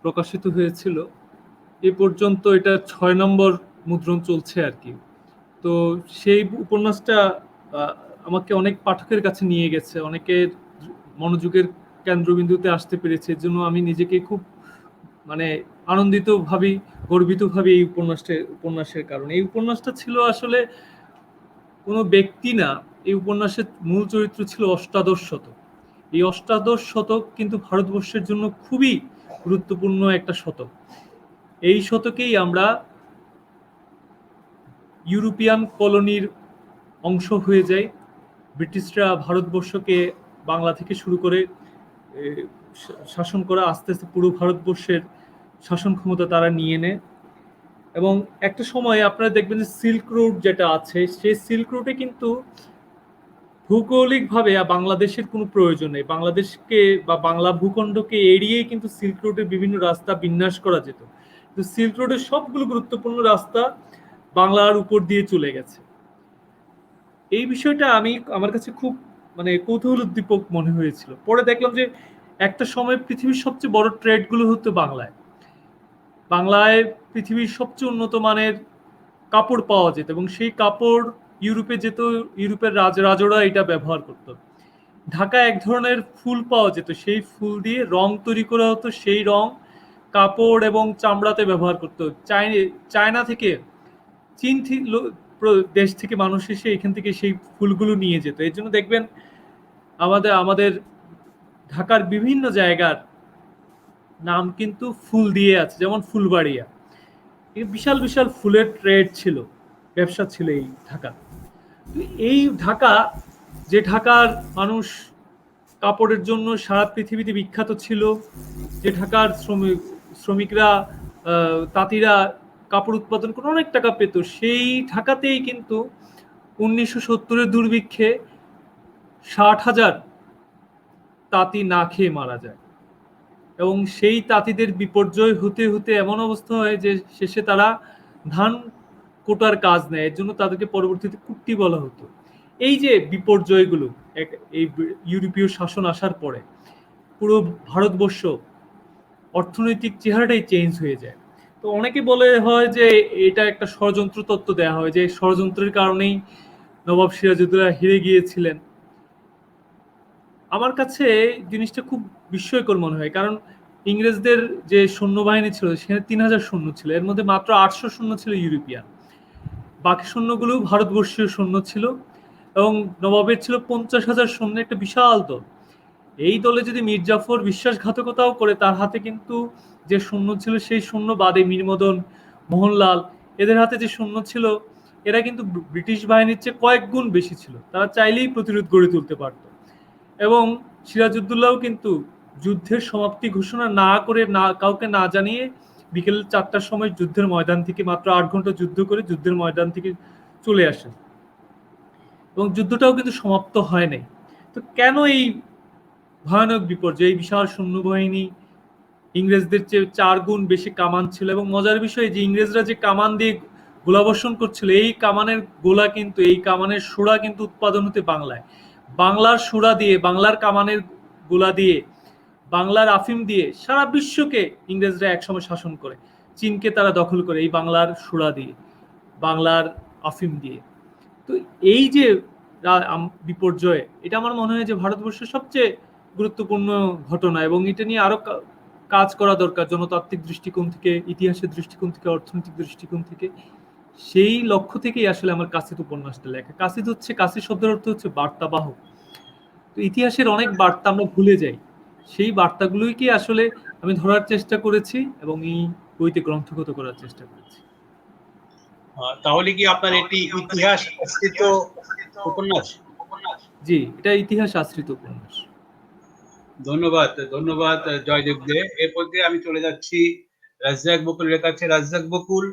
Speaker 2: প্রকাশিত হয়েছিল, এ পর্যন্ত এটা 6 নম্বর মুদ্রণ চলছে আর কি। তো সেই উপন্যাসটা আমাকে অনেক পাঠকের কাছে নিয়ে গেছে, অনেকের মনোযোগের কেন্দ্রবিন্দুতে আসতে পেরেছে। এর জন্য আমি নিজেকে খুব মানে আনন্দিত ভাবি, গর্বিত ভাবি এই উপন্যাসের কারণে। এই উপন্যাসটা ছিল আসলে কোনো ব্যক্তি না, এই উপন্যাসের মূল চরিত্র ছিল অষ্টাদশ শতক। এই অষ্টাদশ শতক কিন্তু ভারতবর্ষের জন্য খুবই গুরুত্বপূর্ণ একটা শতক। এই শতকেই আমরা ইউরোপিয়ান কলোনির অংশ হয়ে যাই। ব্রিটিশরা ভারতবর্ষকে বাংলা থেকে শুরু করে শাসন করা, আস্তে আস্তে পুরো ভারতবর্ষের শাসন ক্ষমতা তারা নিয়ে নেয়। এবং একটা সময় আপনারা দেখবেন যে সিল্ক রোড যেটা আছে, সেই সিল্ক রোডে কিন্তু ভৌগোলিকভাবে বাংলাদেশের কোনো প্রয়োজন নেই। বাংলাদেশকে বা বাংলা ভূখণ্ডকে এড়িয়েই কিন্তু সিল্ক রোডের বিভিন্ন রাস্তা বিন্যাস করা যেত। কিন্তু সিল্ক রোডের সবগুলো গুরুত্বপূর্ণ রাস্তা বাংলার উপর দিয়ে চলে গেছে। এই বিষয়টা আমার কাছে খুব কৌতূহল উদ্দীপক মনে হয়েছিল। পরে দেখলাম যে একটা সময় পৃথিবীর সবচেয়ে বড় ট্রেডগুলো হতো বাংলায়। বাংলায় পৃথিবীর সবচেয়ে উন্নত মানের কাপড় পাওয়া যেত এবং সেই কাপড় ইউরোপে যেত, ইউরোপের রাজরা এটা ব্যবহার করত। ঢাকায় এক ধরনের ফুল পাওয়া যেত, সেই ফুল দিয়ে রং তৈরি করা হতো, সেই রং কাপড় এবং চামড়াতে ব্যবহার করতো। চায়না থেকে, চীন দেশ থেকে মানুষ এসে এখান থেকে সেই ফুলগুলো নিয়ে যেত। এই জন্য দেখবেন আমাদের ঢাকার বিভিন্ন জায়গার নাম কিন্তু ফুল দিয়ে আছে, যেমন ফুলবাড়িয়া। বিশাল বিশাল ফুলের ট্রেড ছিল, ব্যবসা ছিল এই ঢাকা। এই ঢাকা, যে ঢাকার মানুষ কাপড়ের জন্য সারা পৃথিবীতে বিখ্যাত ছিল, যে ঢাকার শ্রমিকরা, তাঁতিরা কাপড় উৎপাদন করে অনেক টাকা পেত, সেই ঢাকাতেই কিন্তু 1970-এর দুর্ভিক্ষে 60,000 তাঁতি না খেয়ে মারা যায়। এবং সেই তাঁতিদের বিপর্যয় হতে হতে এমন অবস্থা হয় যে শেষে তারা ধান কোটার কাজ নেয়, এর জন্য তাদেরকে পরবর্তীতে কুট্টি বলা হতো। এই যে বিপর্যয়গুলো, এই ইউরোপীয় শাসন আসার পরে পুরো ভারতবর্ষ অর্থনৈতিক চেহারাটাই চেঞ্জ হয়ে যায়। তো অনেকে বলে হয় যে এটা একটা ষড়যন্ত্র তত্ত্ব দেওয়া হয়, যে ষড়যন্ত্রের কারণেই নবাব সিরাজউদ্দৌলা হেরে গিয়েছিলেন। আমার কাছে জিনিসটা খুব বিস্ময়কর মনে হয়, কারণ ইংরেজদের যে সৈন্যবাহিনী ছিল সেখানে 3,000 সৈন্য ছিল, এর মধ্যে মাত্র 800 সৈন্য ছিল ইউরোপিয়ান, বাকি সৈন্যগুলো ভারতবর্ষীয় সৈন্য ছিল। এবং নবাবের ছিল 50,000 সৈন্য, একটা বিশাল দল। এই দলে যদি মীর জাফর বিশ্বাসঘাতকতাও করে, তার হাতে কিন্তু যে সৈন্য ছিল সেই সৈন্য বাদে মীর মদন, মোহনলাল এদের হাতে যে সৈন্য ছিল এরা কিন্তু ব্রিটিশ বাহিনীর চেয়ে কয়েক গুণ বেশি ছিল, তারা চাইলেই প্রতিরোধ গড়ে তুলতে পারত। এবং সিরাজউদ্দৌলাও কিন্তু যুদ্ধের সমাপ্তি ঘোষণা না করে, না কাউকে না জানিয়ে, বিকেল 4টার সময় যুদ্ধের ময়দান থেকে, মাত্র 8 ঘন্টা যুদ্ধ করে যুদ্ধের ময়দান থেকে চলে আসেন, এবং যুদ্ধটাও কিন্তু সমাপ্ত হয় নাই। তো কেন এই ভয়ানক বিপর্যয়? এই বিশাল সৈন্যবাহিনী, ইংরেজদের চেয়ে 4 গুণ বেশি কামান ছিল, এবং মজার বিষয় যে ইংরেজরা যে কামান দিয়ে গোলাবর্ষণ করছিল, এই কামানের গোলা কিন্তু, এই কামানের সুরা কিন্তু উৎপাদন হতে বাংলায়। বাংলার সুরা দিয়ে, বাংলার কামানের গোলা দিয়ে, বাংলার আফিম দিয়ে সারা বিশ্বকে ইংরেজরা একসময় শাসন করে। চীনকে তারা দখল করে এই বাংলার সুরা দিয়ে, বাংলার আফিম দিয়ে। তো এই যে বিপর্যয়, এটা আমার মনে হয় যে ভারতবর্ষের সবচেয়ে গুরুত্বপূর্ণ ঘটনা, এবং এটা নিয়ে আরো কাজ করা দরকার জনতাত্ত্বিক দৃষ্টিকোণ থেকে, ইতিহাসের দৃষ্টিকোণ থেকে, অর্থনৈতিক দৃষ্টিকোণ থেকে। সেই লক্ষ্য থেকেই আসলে আমার কাসিদ উপন্যাসটা লেখা। কাসিদ হচ্ছে, কাসিদ শব্দের অর্থ হচ্ছে বার্তাবাহক। তো ইতিহাসের অনেক বার্তা আমরা ভুলে যাই, সেই বার্তাগুলোকে আসলে আমি ধরার চেষ্টা করেছি এবং এই বইতে গ্রন্থগত করার চেষ্টা করেছি।
Speaker 1: তাহলে কি আপনার এটি ইতিহাস আশ্রিত উপন্যাস?
Speaker 2: জি, এটা ইতিহাস আশ্রিত উপন্যাস।
Speaker 1: ধন্যবাদ, ধন্যবাদ জয়দেব দে। এরপর দিয়ে আমি চলে যাচ্ছি রাজ্জাক বকুলের কাছে। রাজ্জাক বকুল,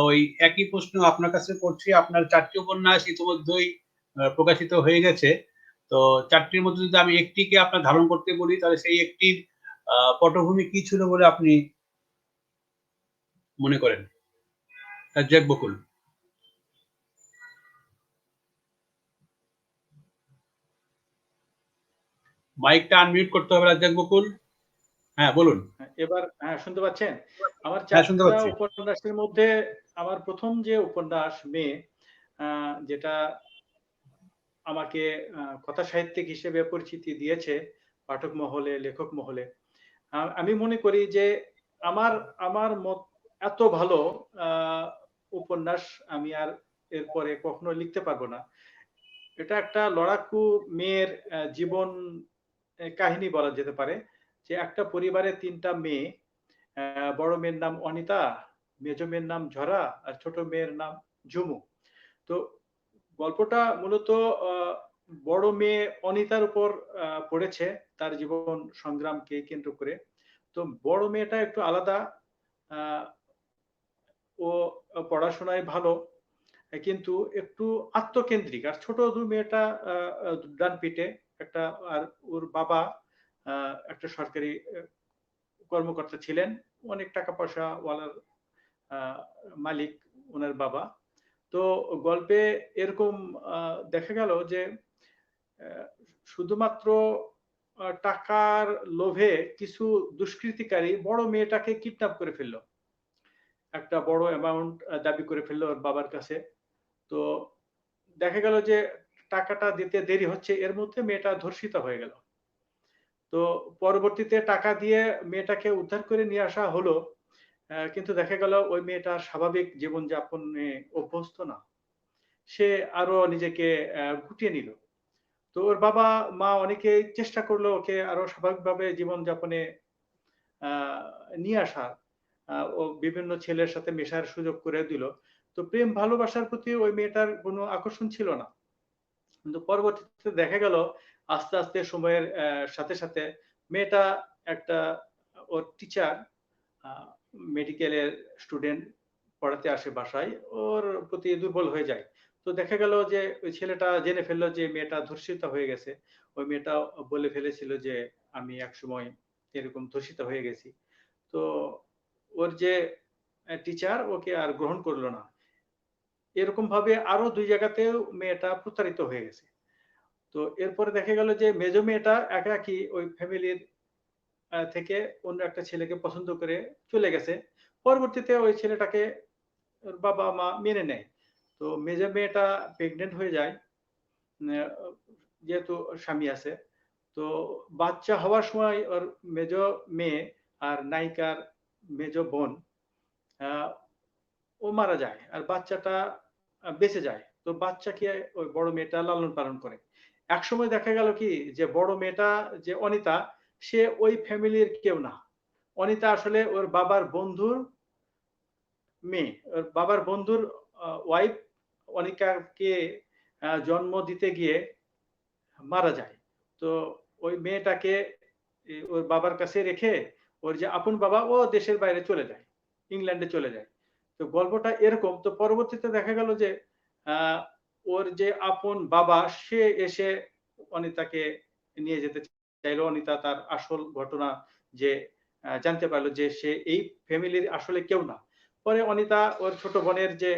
Speaker 1: ওই একই প্রশ্ন আপনার কাছে করছি। আপনার 4টি উপন্যাস ইতিমধ্যেই প্রকাশিত হয়ে গেছে। তো 4টির মধ্যে যদি আমি একটিকে আপনার ধারণ করতে বলি, তাহলে সেই একটির পটভূমি কি ছিল বলে আপনি মনে করেন? রাজ্জাক বকুল। মাইকটা আনমিউট করতে হবে রাজ্জাক বকুল। হ্যাঁ, বলুন।
Speaker 4: এবার শুনতে পাচ্ছেন? আমার
Speaker 1: হ্যাঁ, শুনতে
Speaker 4: 4টা
Speaker 1: পাচ্ছি।
Speaker 4: উপন্যাসের মধ্যে আমার প্রথম যে উপন্যাস মেয়ে, যেটা আমাকে কথা সাহিত্যিক হিসেবে পরিচিতি দিয়েছে পাঠক মহলে, লেখক মহলে, আমি মনে করি যে আমার আমার মত এত ভালো উপন্যাস আমি আর এরপরে কখনো লিখতে পারবো না। এটা একটা লড়াকু মেয়ের জীবন কাহিনী বলা যেতে পারে, যে একটা পরিবারে 3টা মেয়ে, বড় মেয়ের নাম অনিতা, মেজো মেয়ের নাম ঝরা, আর ছোট মেয়ের নাম ঝুমু। তো গল্পটা মূলত বড় মেয়ে অনিতার উপর পড়েছে, তার জীবন সংগ্রামকে কেন্দ্র করে। তো বড় মেয়েটা একটু আলাদা, ও পড়াশোনায় ভালো, কিন্তু একটু আত্মকেন্দ্রিক। আর ছোট মেয়েটা ডান পিটে একটা, আর ওর বাবা একটা সরকারি কর্মকর্তা ছিলেন, অনেক টাকা পয়সা ওয়ালার মালিক ওনার বাবা। তো গল্পে এরকম দেখা গেল যে শুধুমাত্র টাকার লোভে কিছু দুষ্কৃতিকারী বড় মেয়েটাকে কিডন্যাপ করে ফেললো, একটা বড় অ্যামাউন্ট দাবি করে ফেললো ওর বাবার কাছে। তো দেখা গেল যে টাকাটা দিতে দেরি হচ্ছে, এর মধ্যে মেয়েটা ধর্ষিত হয়ে গেল। তো পরবর্তীতে টাকা দিয়ে মেয়েটাকে উদ্ধার করে নিয়ে আসা হলো, কিন্তু দেখা গেল ওই মেয়েটার স্বাভাবিক জীবনযাপনে অভ্যস্ত না, সে আরো নিজেকে গুটিয়ে নিল। তো ওর বাবা মা অনেকেই চেষ্টা করলো ওকে আরো স্বাভাবিকভাবে জীবনযাপনে নিয়ে আসার, ও বিভিন্ন ছেলের সাথে মেশার সুযোগ করে দিল। তো প্রেম ভালোবাসার প্রতি ওই মেয়েটার কোনো আকর্ষণ ছিল না। কিন্তু পরবর্তীতে দেখা গেল আস্তে আস্তে সময়ের সাথে সাথে মেয়েটা একটা, ওর টিচার মেডিকেলের স্টুডেন্ট পড়াতে আসে বাসায়, ওর প্রতি দুর্বল হয়ে যায়। তো দেখা গেল যে ওই ছেলেটা জেনে ফেললো যে মেয়েটা ধর্ষিত হয়ে গেছে। ওই মেয়েটা বলে ফেলেছিল যে আমি একসময় এরকম ধর্ষিত হয়ে গেছি। তো ওর যে টিচার ওকে আর গ্রহণ করলো না। এরকম ভাবে আরো 2 জায়গাতেও মেয়েটা প্রতারিত হয়ে গেছে। তো এরপরে দেখা গেল যে মেজো মেয়েটা একাকী ওই ফ্যামিলির থেকে অন্য একটা ছেলেকে পছন্দ করে চলে গেছে। পরবর্তীতে ওই ছেলেটাকে ওর বাবা মা মেনে নেয়। তো মেজো মেয়েটা প্রেগনেন্ট হয়ে যায়, আহ, যেহেতু স্বামী আছে। তো বাচ্চা হওয়ার সময় ওর মেজো মেয়ে আর নায়িকার মেজো বোন, আহ, ও মারা যায় আর বাচ্চাটা বেঁচে যায়। তো বাচ্চাকে ওই বড় মেয়েটা লালন পালন করে। একসময় দেখা গেল কি যে বড় মেয়েটা যে অনিতা, সে ওই ফ্যামিলির কেউ না। অনিতা আসলে ওর বাবার বন্ধুর মেয়ে, ওর বাবার বন্ধুর ওয়াইফ অনিকাকে জন্ম দিতে গিয়ে মারা যায়। তো ওই মেয়েটাকে ওর বাবার কাছে রেখে ওর যে আপন বাবা ও দেশের বাইরে চলে যায়, ইংল্যান্ডে চলে যায়। তো গল্পটা এরকম। তো পরবর্তীতে দেখা গেল যে আহ, ওর যে আপন বাবা সে এসে অনিতাকে নিয়ে যেতে চাইলো। অনিতা তার আসল ঘটনা যে জানতে পারলো যে সে এই ফ্যামিলির আসলে কেউ না। পরে অনিতা ওর ছোট বোনের যে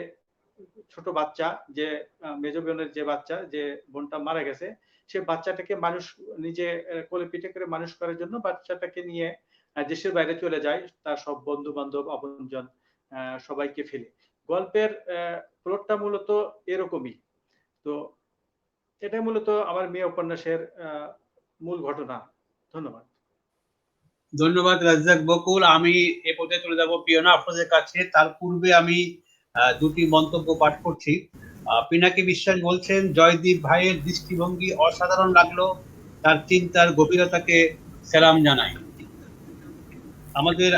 Speaker 4: ছোট বাচ্চা, যে মেজ বোনের যে বাচ্চা, যে বোনটা মারা গেছে, সে বাচ্চাটাকে মানুষ নিজে কোলে পিঠে করে মানুষ করার জন্য বাচ্চাটাকে নিয়ে দেশের বাইরে চলে যায়, তার সব বন্ধু বান্ধব আপনজন সবাইকে ফেলে। গল্পের প্লটটা মূলত এরকমই। তো এটাই মূলত আমার মেয়ে উপন্যাসের মূল ঘটনা। ধন্যবাদ।
Speaker 1: ধন্যবাদ রাজ্জাক বকুল। আমি এ পর্যায়ে চলে যাব পিয়না আফরোজের কাছে। তার পূর্বে আমি দুটি মন্তব্য পাঠ করছি। পিনাকি বিশ্বাস বলছেন, জয়দীপ ভাইয়ের দৃষ্টিভঙ্গি অসাধারণ লাগলো, তার চিন্তার গভীরতাকে সালাম জানাই। আমাদের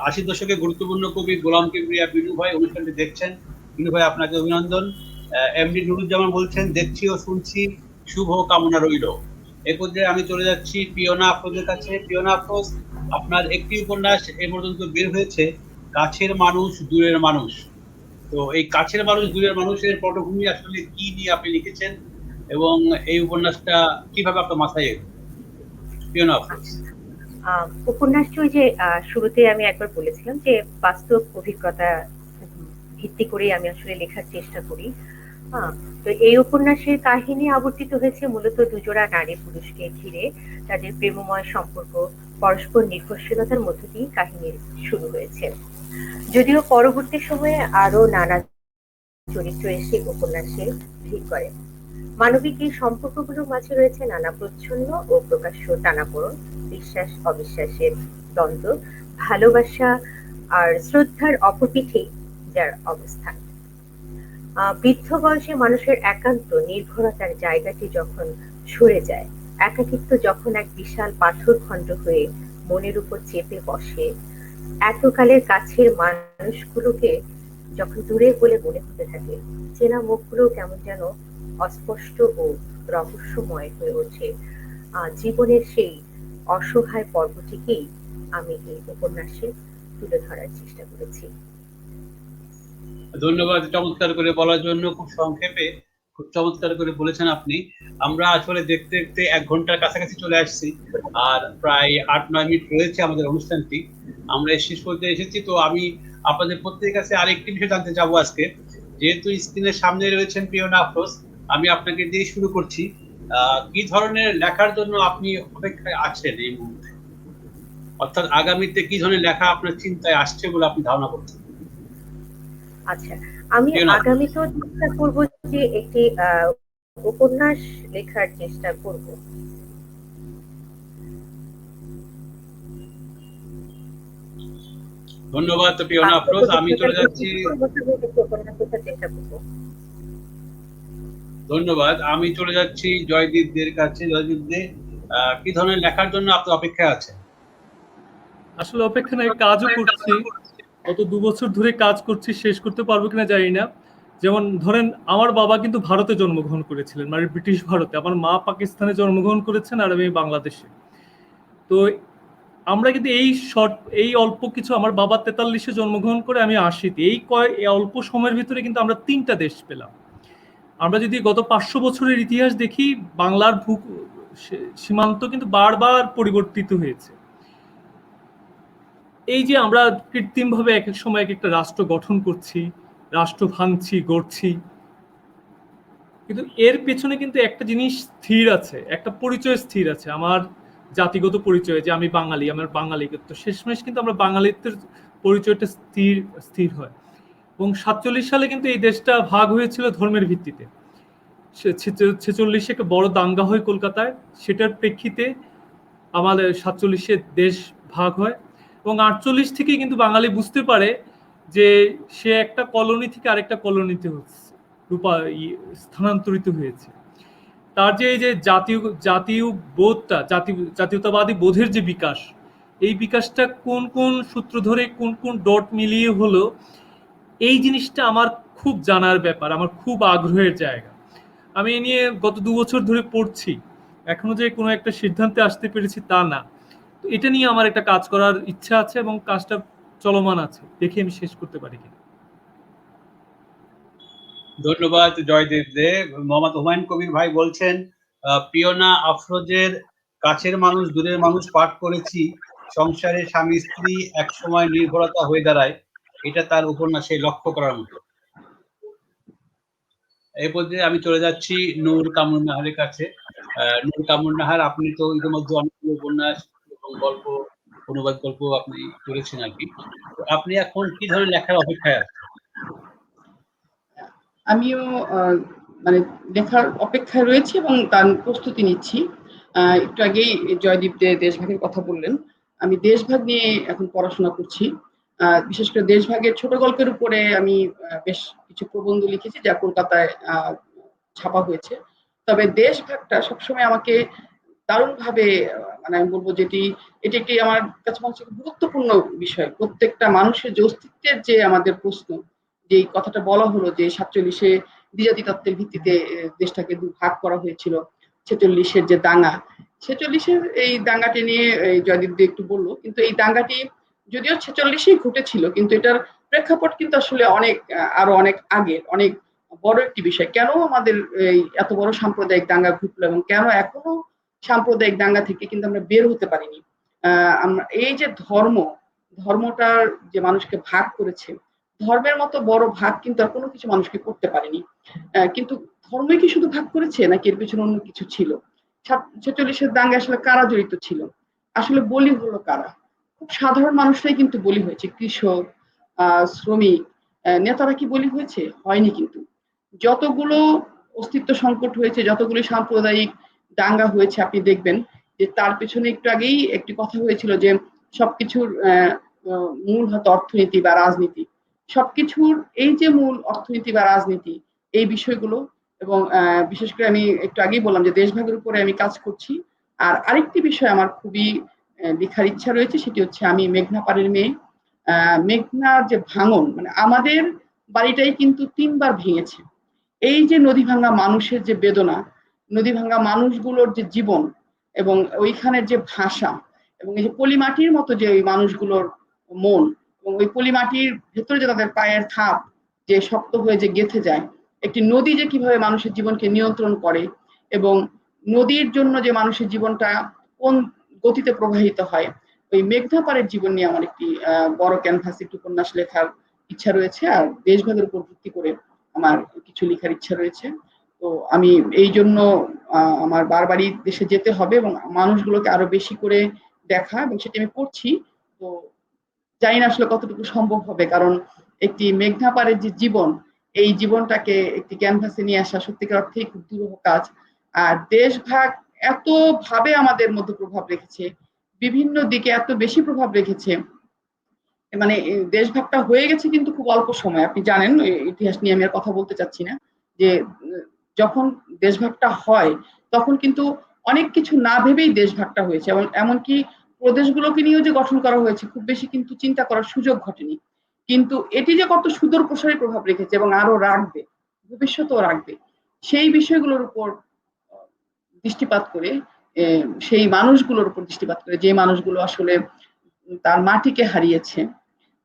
Speaker 1: ৮০ দশকে গুরুত্বপূর্ণ কবি গোলাম কিবরিয়া বিনু ভাই অনুষ্ঠানটি দেখছেন। বিনু ভাই, আপনাকে অভিনন্দন। এমডি নুরুজ্জামান বলছেন, দেখছি ও শুনছি, শুভ কামনা রইল। এ পর্যায়ে আমি চলে যাচ্ছি পিয়না আফরোজের কাছে। পিয়না আফরোজ, আপনার একটি উপন্যাস এ পর্যন্ত বের হয়েছে, কাছের মানুষ দূরের মানুষ। তো এই কাছের মানুষ দূরের মানুষের পটভূমি আসলে কি নিয়ে আপনি লিখেছেন এবং এই উপন্যাসটা কিভাবে আপনার মাথায় এলো? পিয়না আফরোজ।
Speaker 3: উপন্যাসটি ওই যে শুরুতে আমি একবার বলেছিলাম যে বাস্তব অভিজ্ঞতা ভিত্তি করে আমি আসলে লেখার চেষ্টা করি। তো এই উপন্যাসের কাহিনী আবর্তিত হয়েছে মূলত দুজোড়া নারী পুরুষকে ঘিরে। তাদের প্রেমময় সম্পর্ক, পরস্পর নির্ভরশীলতার মধ্য দিয়ে কাহিনী শুরু হয়েছে। যদিও পরবর্তী সময়ে আরো নানা চরিত্র এসে উপন্যাসে ভিড় করে। মানবিক এই সম্পর্কগুলোর মাঝে রয়েছে নানা প্রচ্ছন্ন ও প্রকাশ্য টানাপোড়েন, বিশ্বাস অবিশ্বাসের দ্বন্দ্ব, ভালোবাসা আর শ্রদ্ধার অপরপিঠে যার অবস্থান। বৃদ্ধ বয়সে মানুষের একান্ত নির্ভরতার জায়গাটি যখন সরে যায়, একাকিত্ব যখন এক বিশাল পাথর খণ্ড হয়ে মনের উপর চেপে বসে, এতকালের কাছের মানুষগুলোকে যখন দূরে বলে মনে হতে থাকে, চেনা মুখগুলো কেমন যেন অস্পষ্ট ও রহস্যময় হয়ে ওঠে। জীবনের সেই অসহায় পর্বটিকেই আমি এই উপন্যাসে তুলে ধরার চেষ্টা করেছি।
Speaker 1: ধন্যবাদ চমৎকার করে বলার জন্য। খুব সংক্ষেপে খুব চমৎকার করে বলেছেন আপনি। আমরা আসলে দেখতে দেখতে 1 ঘন্টার কাছাকাছি চলে আসছি, আর প্রায় 8-9 মিনিট রয়েছে আমাদের অনুষ্ঠানটি। আমরা শেষ পর্যায়ে এসেছি। তো আমি আপনাদের প্রত্যেকের কাছে আরেকটি বিষয় জানতে চাবো আজকে। যেহেতু স্ক্রিনের সামনে রয়েছেন পিয়না আফরোজ, আমি আপনাকে দিয়ে শুরু করছি। কি ধরনের লেখার জন্য আপনি অপেক্ষায় আছেন এই মুহূর্তে? অর্থাৎ আগামীতে কি ধরনের লেখা আপনার চিন্তায় আসছে বলে আপনি ধারণা করছেন?
Speaker 3: আচ্ছা, আমি আগামীতেও চেষ্টা করব যে একটি উপন্যাস লেখার চেষ্টা করব।
Speaker 1: ধন্যবাদ পিয়না আফরোজ। আমি চলে যাচ্ছি ধন্যবাদ। আমি চলে যাচ্ছি জয়দীপ দের কাছে। জয়দীপ দে, কি ধরনের লেখার জন্য আপনি অপেক্ষায় আছেন?
Speaker 2: আসলে অপেক্ষা নাই, কাজও করছি। গত 2 বছর ধরে কাজ করছি, শেষ করতে পারবো কিনা জানি না। যেমন ধরেন, আমার বাবা কিন্তু ভারতে জন্মগ্রহণ করেছিলেন, মানে ব্রিটিশ ভারতে। আমার মা পাকিস্তানে জন্মগ্রহণ করেছেন আর আমি বাংলাদেশে। তো আমরা কিন্তু এই অল্প কিছু, আমার বাবা 43-এ জন্মগ্রহণ করে, আমি 80-তে, এই অল্প সময়ের ভিতরে কিন্তু আমরা 3টা দেশ পেলাম। আমরা যদি গত 500 বছরের ইতিহাস দেখি, বাংলার সীমান্ত কিন্তু বারবার পরিবর্তিত হয়েছে। এই যে আমরা কৃত্রিমভাবে এক এক সময় এক একটা রাষ্ট্র গঠন করছি, রাষ্ট্র ভাঙছি, গড়ছি, কিন্তু এর পেছনে কিন্তু একটা জিনিস স্থির আছে, একটা পরিচয় স্থির আছে, আমার জাতিগত পরিচয়, যে আমি বাঙালি, আমার বাঙালিত্ব। শেষমেশ কিন্তু আমরা বাঙালিত্বের পরিচয়টা স্থির হয়। এবং 47 সালে কিন্তু এই দেশটা ভাগ হয়েছিল ধর্মের ভিত্তিতে। 46-এ একটা বড় দাঙ্গা হয় কলকাতায়, সেটার প্রেক্ষিতে আমাদের 47-এ দেশ ভাগ হয়। এবং 48 থেকে কিন্তু বাঙালি বুঝতে পারে যে সে একটা কলোনি থেকে আরেকটা কলোনিতে স্থানান্তরিত হয়েছে। তার যে এই যে জাতীয় বোধটা, জাতীয়তাবাদী বোধের যে বিকাশ, এই বিকাশটা কোন কোন সূত্র ধরে, কোন কোন ডট মিলিয়ে হলো, এই জিনিসটা আমার খুব জানার ব্যাপার, আমার খুব আগ্রহের জায়গা। আমি এ নিয়ে গত ২ বছর ধরে পড়ছি। এখনো যে কোনো একটা সিদ্ধান্তে আসতে পেরেছি তা না। তো এটা নিয়ে আমার একটা কাজ করার ইচ্ছা আছে এবং কাজটা চলমান আছে। দেখি আমি শেষ করতে পারি কিনা।
Speaker 1: ধন্যবাদ জয়দেব দে। মোহাম্মদ হুমায়ুন কবির ভাই বলছেন, পিওনা আফরোজের কাছের মানুষ দূরের মানুষ পাঠ করেছি, সংসারে স্বামী স্ত্রী একসময় নির্ভরতা হয়ে দাঁড়ায়, এটা তার উপন্যাসে লক্ষ্য করার মতো। এই পর্যায়ে আমি চলে যাচ্ছি নূর কামরুন নাহারের কাছে। নূর কামরুন নাহার, আপনি তো ইতিমধ্যে অনেকগুলো উপন্যাস এবং গল্প, অনুবাদ গল্প আপনি করেছেন আর কি। তো আপনি এখন কি ধরনের লেখার অপেক্ষায় আছেন?
Speaker 5: আমিও মানে লেখার অপেক্ষায় রয়েছি এবং তার প্রস্তুতি নিচ্ছি। একটু আগেই জয়দীপ দে দেশভাগের কথা বললেন। আমি দেশভাগ নিয়ে এখন পড়াশোনা করছি। বিশেষ করে দেশভাগের ছোট গল্পের উপরে আমি বেশ কিছু প্রবন্ধ লিখেছি যা কলকাতায় ছাপা হয়েছে। তবে দেশভাগটা সবসময় আমাকে দারুণভাবে মানে আমি বলব যেটি এটি একটি আমার কাছে মনে হচ্ছে গুরুত্বপূর্ণ বিষয়। প্রত্যেকটা মানুষের যে অস্তিত্বের যে আমাদের প্রশ্ন, যে কথাটা বলা হলো যে ৪৭-এ দ্বিজাতি তত্ত্বের ভিত্তিতে দেশটাকে ভাগ করা হয়েছিল। ৪৬-এর যে দাঙ্গা, ৪৬-এর এই দাঙ্গাটি নিয়ে জয়দীপ দে একটু বলল। কিন্তু এই দাঙ্গাটি যদিও ৪৬-এই ঘটেছিল, কিন্তু এটার প্রেক্ষাপট কিন্তু আসলে অনেক আরো অনেক আগের, অনেক বড় একটি বিষয়। কেন আমাদের এই এত বড় সাম্প্রদায়িক দাঙ্গা ঘটলো এবং কেন এখনো সাম্প্রদায়িক দাঙ্গা থেকে কিন্তু আমরা বের হতে পারিনি। আমরা এই যে ধর্মটার যে মানুষকে ভাগ করেছে, ধর্মের মতো বড় ভাগ কিন্তু আর কোনো কিছু মানুষকে করতে পারেনি। কিন্তু ধর্মই কি শুধু ভাগ করেছে নাকি এর পেছনে অন্য কিছু ছিল? ৪৬-এর দাঙ্গায় আসলে কারা জড়িত ছিল? আসলে বলি হলো কারা? খুব সাধারণ মানুষরাই কিন্তু বলি হয়েছে। কৃষক, শ্রমিক, নেতারা কি বলি হয়েছে? হয়নি কিন্তু। যতগুলো অস্তিত্ব সংকট হয়েছে, যতগুলো সাম্প্রদায়িক দাঙ্গা হয়েছে আপনি দেখবেন যে তার পেছনে একটু আগেই একটি কথা হয়েছিল যে সবকিছুর মূল হয়তো অর্থনীতি বা রাজনীতি। সবকিছুর এই যে মূল অর্থনীতি বা রাজনীতি, এই বিষয়গুলো এবং বিশেষ করে আমি একটু আগেই বললাম যে দেশভাগের উপরে আমি কাজ করছি। আর আরেকটি বিষয় আমার খুবই লেখার ইচ্ছা রয়েছে, সেটি হচ্ছে আমি মেঘনা পাড়ের মেয়ে। মেঘনার যে ভাঙন, মানে আমাদের বাড়িটাই কিন্তু ৩ বার ভেঙেছে। এই যে নদী ভাঙ্গা মানুষের যে বেদনা, নদী ভাঙ্গা মানুষগুলোর যে জীবন এবং ওইখানের যে ভাষা এবং এই যে পলিমাটির মতো যে ওই মানুষগুলোর মন এবং ওই পলিমাটির ভেতরে যে তাদের পায়ের ছাপ যে শক্ত হয়ে যে গেঁথে যায়, একটি নদী যে কিভাবে মানুষের জীবনকে নিয়ন্ত্রণ করে এবং নদীর জন্য যে মানুষের জীবনটা কোন গতিতে প্রবাহিত হয়, ওই মেঘনা পাড়ের জীবন নিয়ে আমার একটি বড় ক্যানভাসে একটি উপন্যাস লেখার ইচ্ছা রয়েছে। আর দেশভাগের উপর ভিত্তি করে আমার কিছু লেখার ইচ্ছা রয়েছে। তো আমি এই জন্য আমার বারবারই দেশে যেতে হবে এবং মানুষগুলোকে আরো বেশি করে দেখা, এবং সেটা আমি করছি। তো জানি না আসলে কতটুকু সম্ভব হবে, কারণ একটি মেঘনা পাড়ের যে জীবন, এই জীবনটাকে একটি ক্যানভাসে নিয়ে আসা সত্যিকার অর্থেই খুব দুরূহ কাজ। আর দেশভাগ এত ভাবে আমাদের মধ্যে প্রভাব রেখেছে, বিভিন্ন দিকে এত বেশি প্রভাব রেখেছে, মানে দেশভাগটা হয়ে গেছে কিন্তু খুব অল্প সময়। আপনি জানেন, ইতিহাস নিয়ে আমি আর কথা বলতে চাচ্ছি না, যে যখন দেশভাগটা হয় তখন কিন্তু অনেক কিছু না ভেবেই দেশভাগটা হয়েছে, এবং এমনকি প্রদেশগুলোকে নিয়েও যে গঠন করা হয়েছে খুব বেশি কিন্তু চিন্তা করার সুযোগ ঘটেনি। কিন্তু এটি যে কত সুদূর প্রসারী প্রভাব রেখেছে এবং আরো রাখবে, ভবিষ্যতেও রাখবে, সেই বিষয়গুলোর উপর দৃষ্টিপাত করে, সেই মানুষগুলোর উপর দৃষ্টিপাত করে, যে মানুষগুলো আসলে তার মাটিকে হারিয়েছে,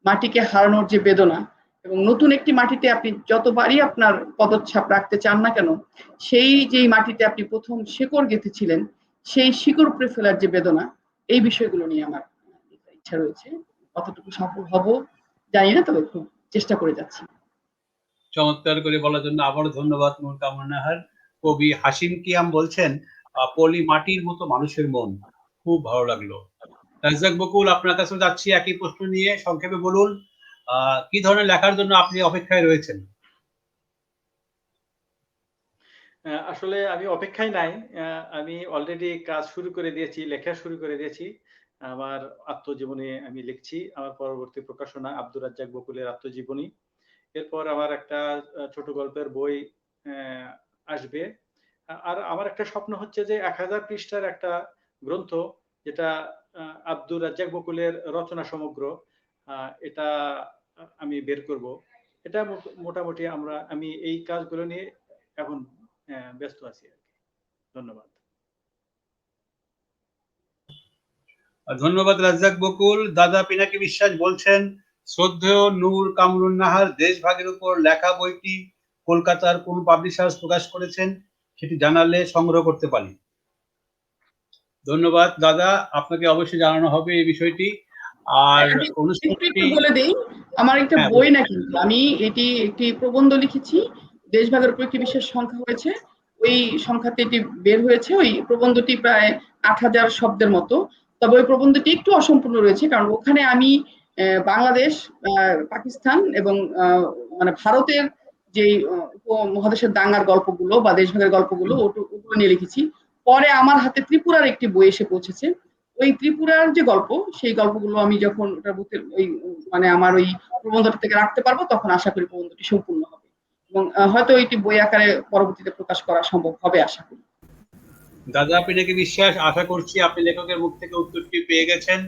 Speaker 5: মাটিকে হারানোর যে বেদনা, এবং নতুন একটি মাটিতে আপনি যতবারই আপনার পদচ্ছাপ রাখতে চান না কেন, সেই যেই মাটিতে আপনি প্রথম শিকড় গেঁথেছিলেন, সেই শিকড় উপড়ে ফেলার যে বেদনা, এই বিষয়গুলো নিয়ে আমার ইচ্ছা রয়েছে। কতটুকু সফল হব জানি না, তবে খুব চেষ্টা করে যাচ্ছি।
Speaker 1: চমৎকার করে বলার জন্য আবারও ধন্যবাদ নূর কামরুন নাহার। কবি হাসিম কিয়াম বলছেন, পলি মাটির মতো মানুষের মন। খুব ভালো লাগলো। রাজ্জাক বকুল, আপনার কাছে যাচ্ছি একই প্রশ্ন নিয়ে, সংক্ষেপে বলুন কি ধরনের লেখার জন্য আপনি অপেক্ষায় রয়েছেন?
Speaker 4: আসলে আমি অপেক্ষায় নাই। আমি অলরেডি কাজ শুরু করে দিয়েছি, লেখা শুরু করে দিয়েছি। আমার আত্মজীবনী আমি লিখছি। আমার পরবর্তী প্রকাশনা আব্দুর রাজ্জাক বকুলের আত্মজীবনী। এরপর আমার একটা ছোট গল্পের বই আসবে। আর আমার একটা স্বপ্ন হচ্ছে যে ১০০০ পৃষ্ঠার একটা গ্রন্থ, যেটা আব্দুর রাজ্জাক বকুলের রচনা সমগ্র, এটা আমি বের করব। এটা মোটামুটি আমি এই কাজগুলো নিয়ে এখন ব্যস্ত আছি আর কি। ধন্যবাদ।
Speaker 1: ধন্যবাদ রাজ্জাক বকুল। দাদা পিনাকি বিশ্বাস বলছেন, শ্রদ্ধেয় নূর কামরুন নাহার দেশভাগের উপর লেখা বইটি কলকাতার কোন পাবলিশার্স প্রকাশ করেছেন সেটি জানালে সংগ্রহ করতে পারি। ধন্যবাদ দাদা, আপনাকে অবশ্যই জানানো হবে এই বিষয়টি। আর
Speaker 5: একটু বলে দেই, আমার একটা বই না, কিন্তু আমি একটি প্রবন্ধ লিখেছি, দেশভাগের উপর একটি বিশেষ সংখ্যা হয়েছে, ওই সংখ্যাতে এটি বের হয়েছে। ওই প্রবন্ধটি প্রায় ৮,০০০ শব্দের মতো। তবে ওই প্রবন্ধটি একটু অসম্পূর্ণ রয়েছে, কারণ ওখানে আমি বাংলাদেশ, পাকিস্তান এবং মানে ভারতের যে উপমহাদেশের দাঙ্গার গল্পগুলো বা দেশভাগের গল্পগুলো ওগুলো নিয়ে লিখেছি। পরে আমার হাতে ত্রিপুরার একটি বই এসে পৌঁছেছে। ওই ত্রিপুরার যে গল্প, সেই গল্পগুলো আমি যখন ওটা ওই মানে আমার ওই প্রবন্ধটা থেকে রাখতে পারবো, তখন আশা করি প্রবন্ধটি সম্পূর্ণ হবে এবং হয়তো এটি বই আকারে পরবর্তীতে প্রকাশ করা সম্ভব হবে আশা করি।
Speaker 1: দাদা পিনাকি বিশ্বাস, আশা করছি আপনি লেখকের মুখ থেকে উত্তরটি পেয়ে গেছেন।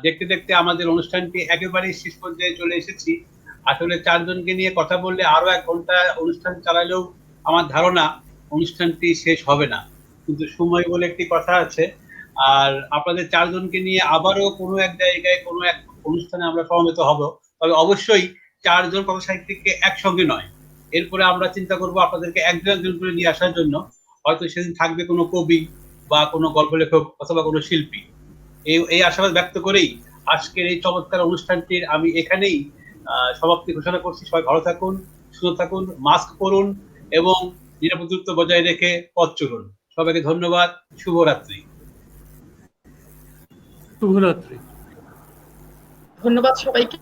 Speaker 1: দেখতে দেখতে আমাদের অনুষ্ঠানটি একেবারেই শেষ পর্যায়ে চলে এসেছি। আসলে 4 জনকে নিয়ে কথা বললে আরো 1 ঘন্টা অনুষ্ঠান চালালেও আমার ধারণা অনুষ্ঠানটি শেষ হবে না, কিন্তু সময় বলে একটি কথা আছে। আর আপনাদের 4 জনকে নিয়ে আবারও কোনো এক জায়গায় কোনো এক অনুষ্ঠানে আমরা সমবেত হব, তবে অবশ্যই 4 জন কথা সাহিত্যিককে একসঙ্গে নয়। এরপরে আমরা চিন্তা করব আপনাদেরকে একজন একজন করে নিয়ে আসার জন্য। হয়তো সেদিন থাকবে কোনো কবি বা কোনো গল্প লেখক অথবা কোনো শিল্পী। এই আশাবাদ ব্যক্ত করেই আজকের এই চমৎকার অনুষ্ঠানটির আমি এখানেই সমাপ্তি ঘোষণা করছি। সবাই ভালো থাকুন, সুস্থ থাকুন, মাস্ক পরুন এবং নিরাপদ দূরত্ব বজায় রেখে পথ চলুন। সবাইকে ধন্যবাদ। শুভরাত্রি।
Speaker 2: শুভরাত্রি।
Speaker 5: ধন্যবাদ সবাইকে।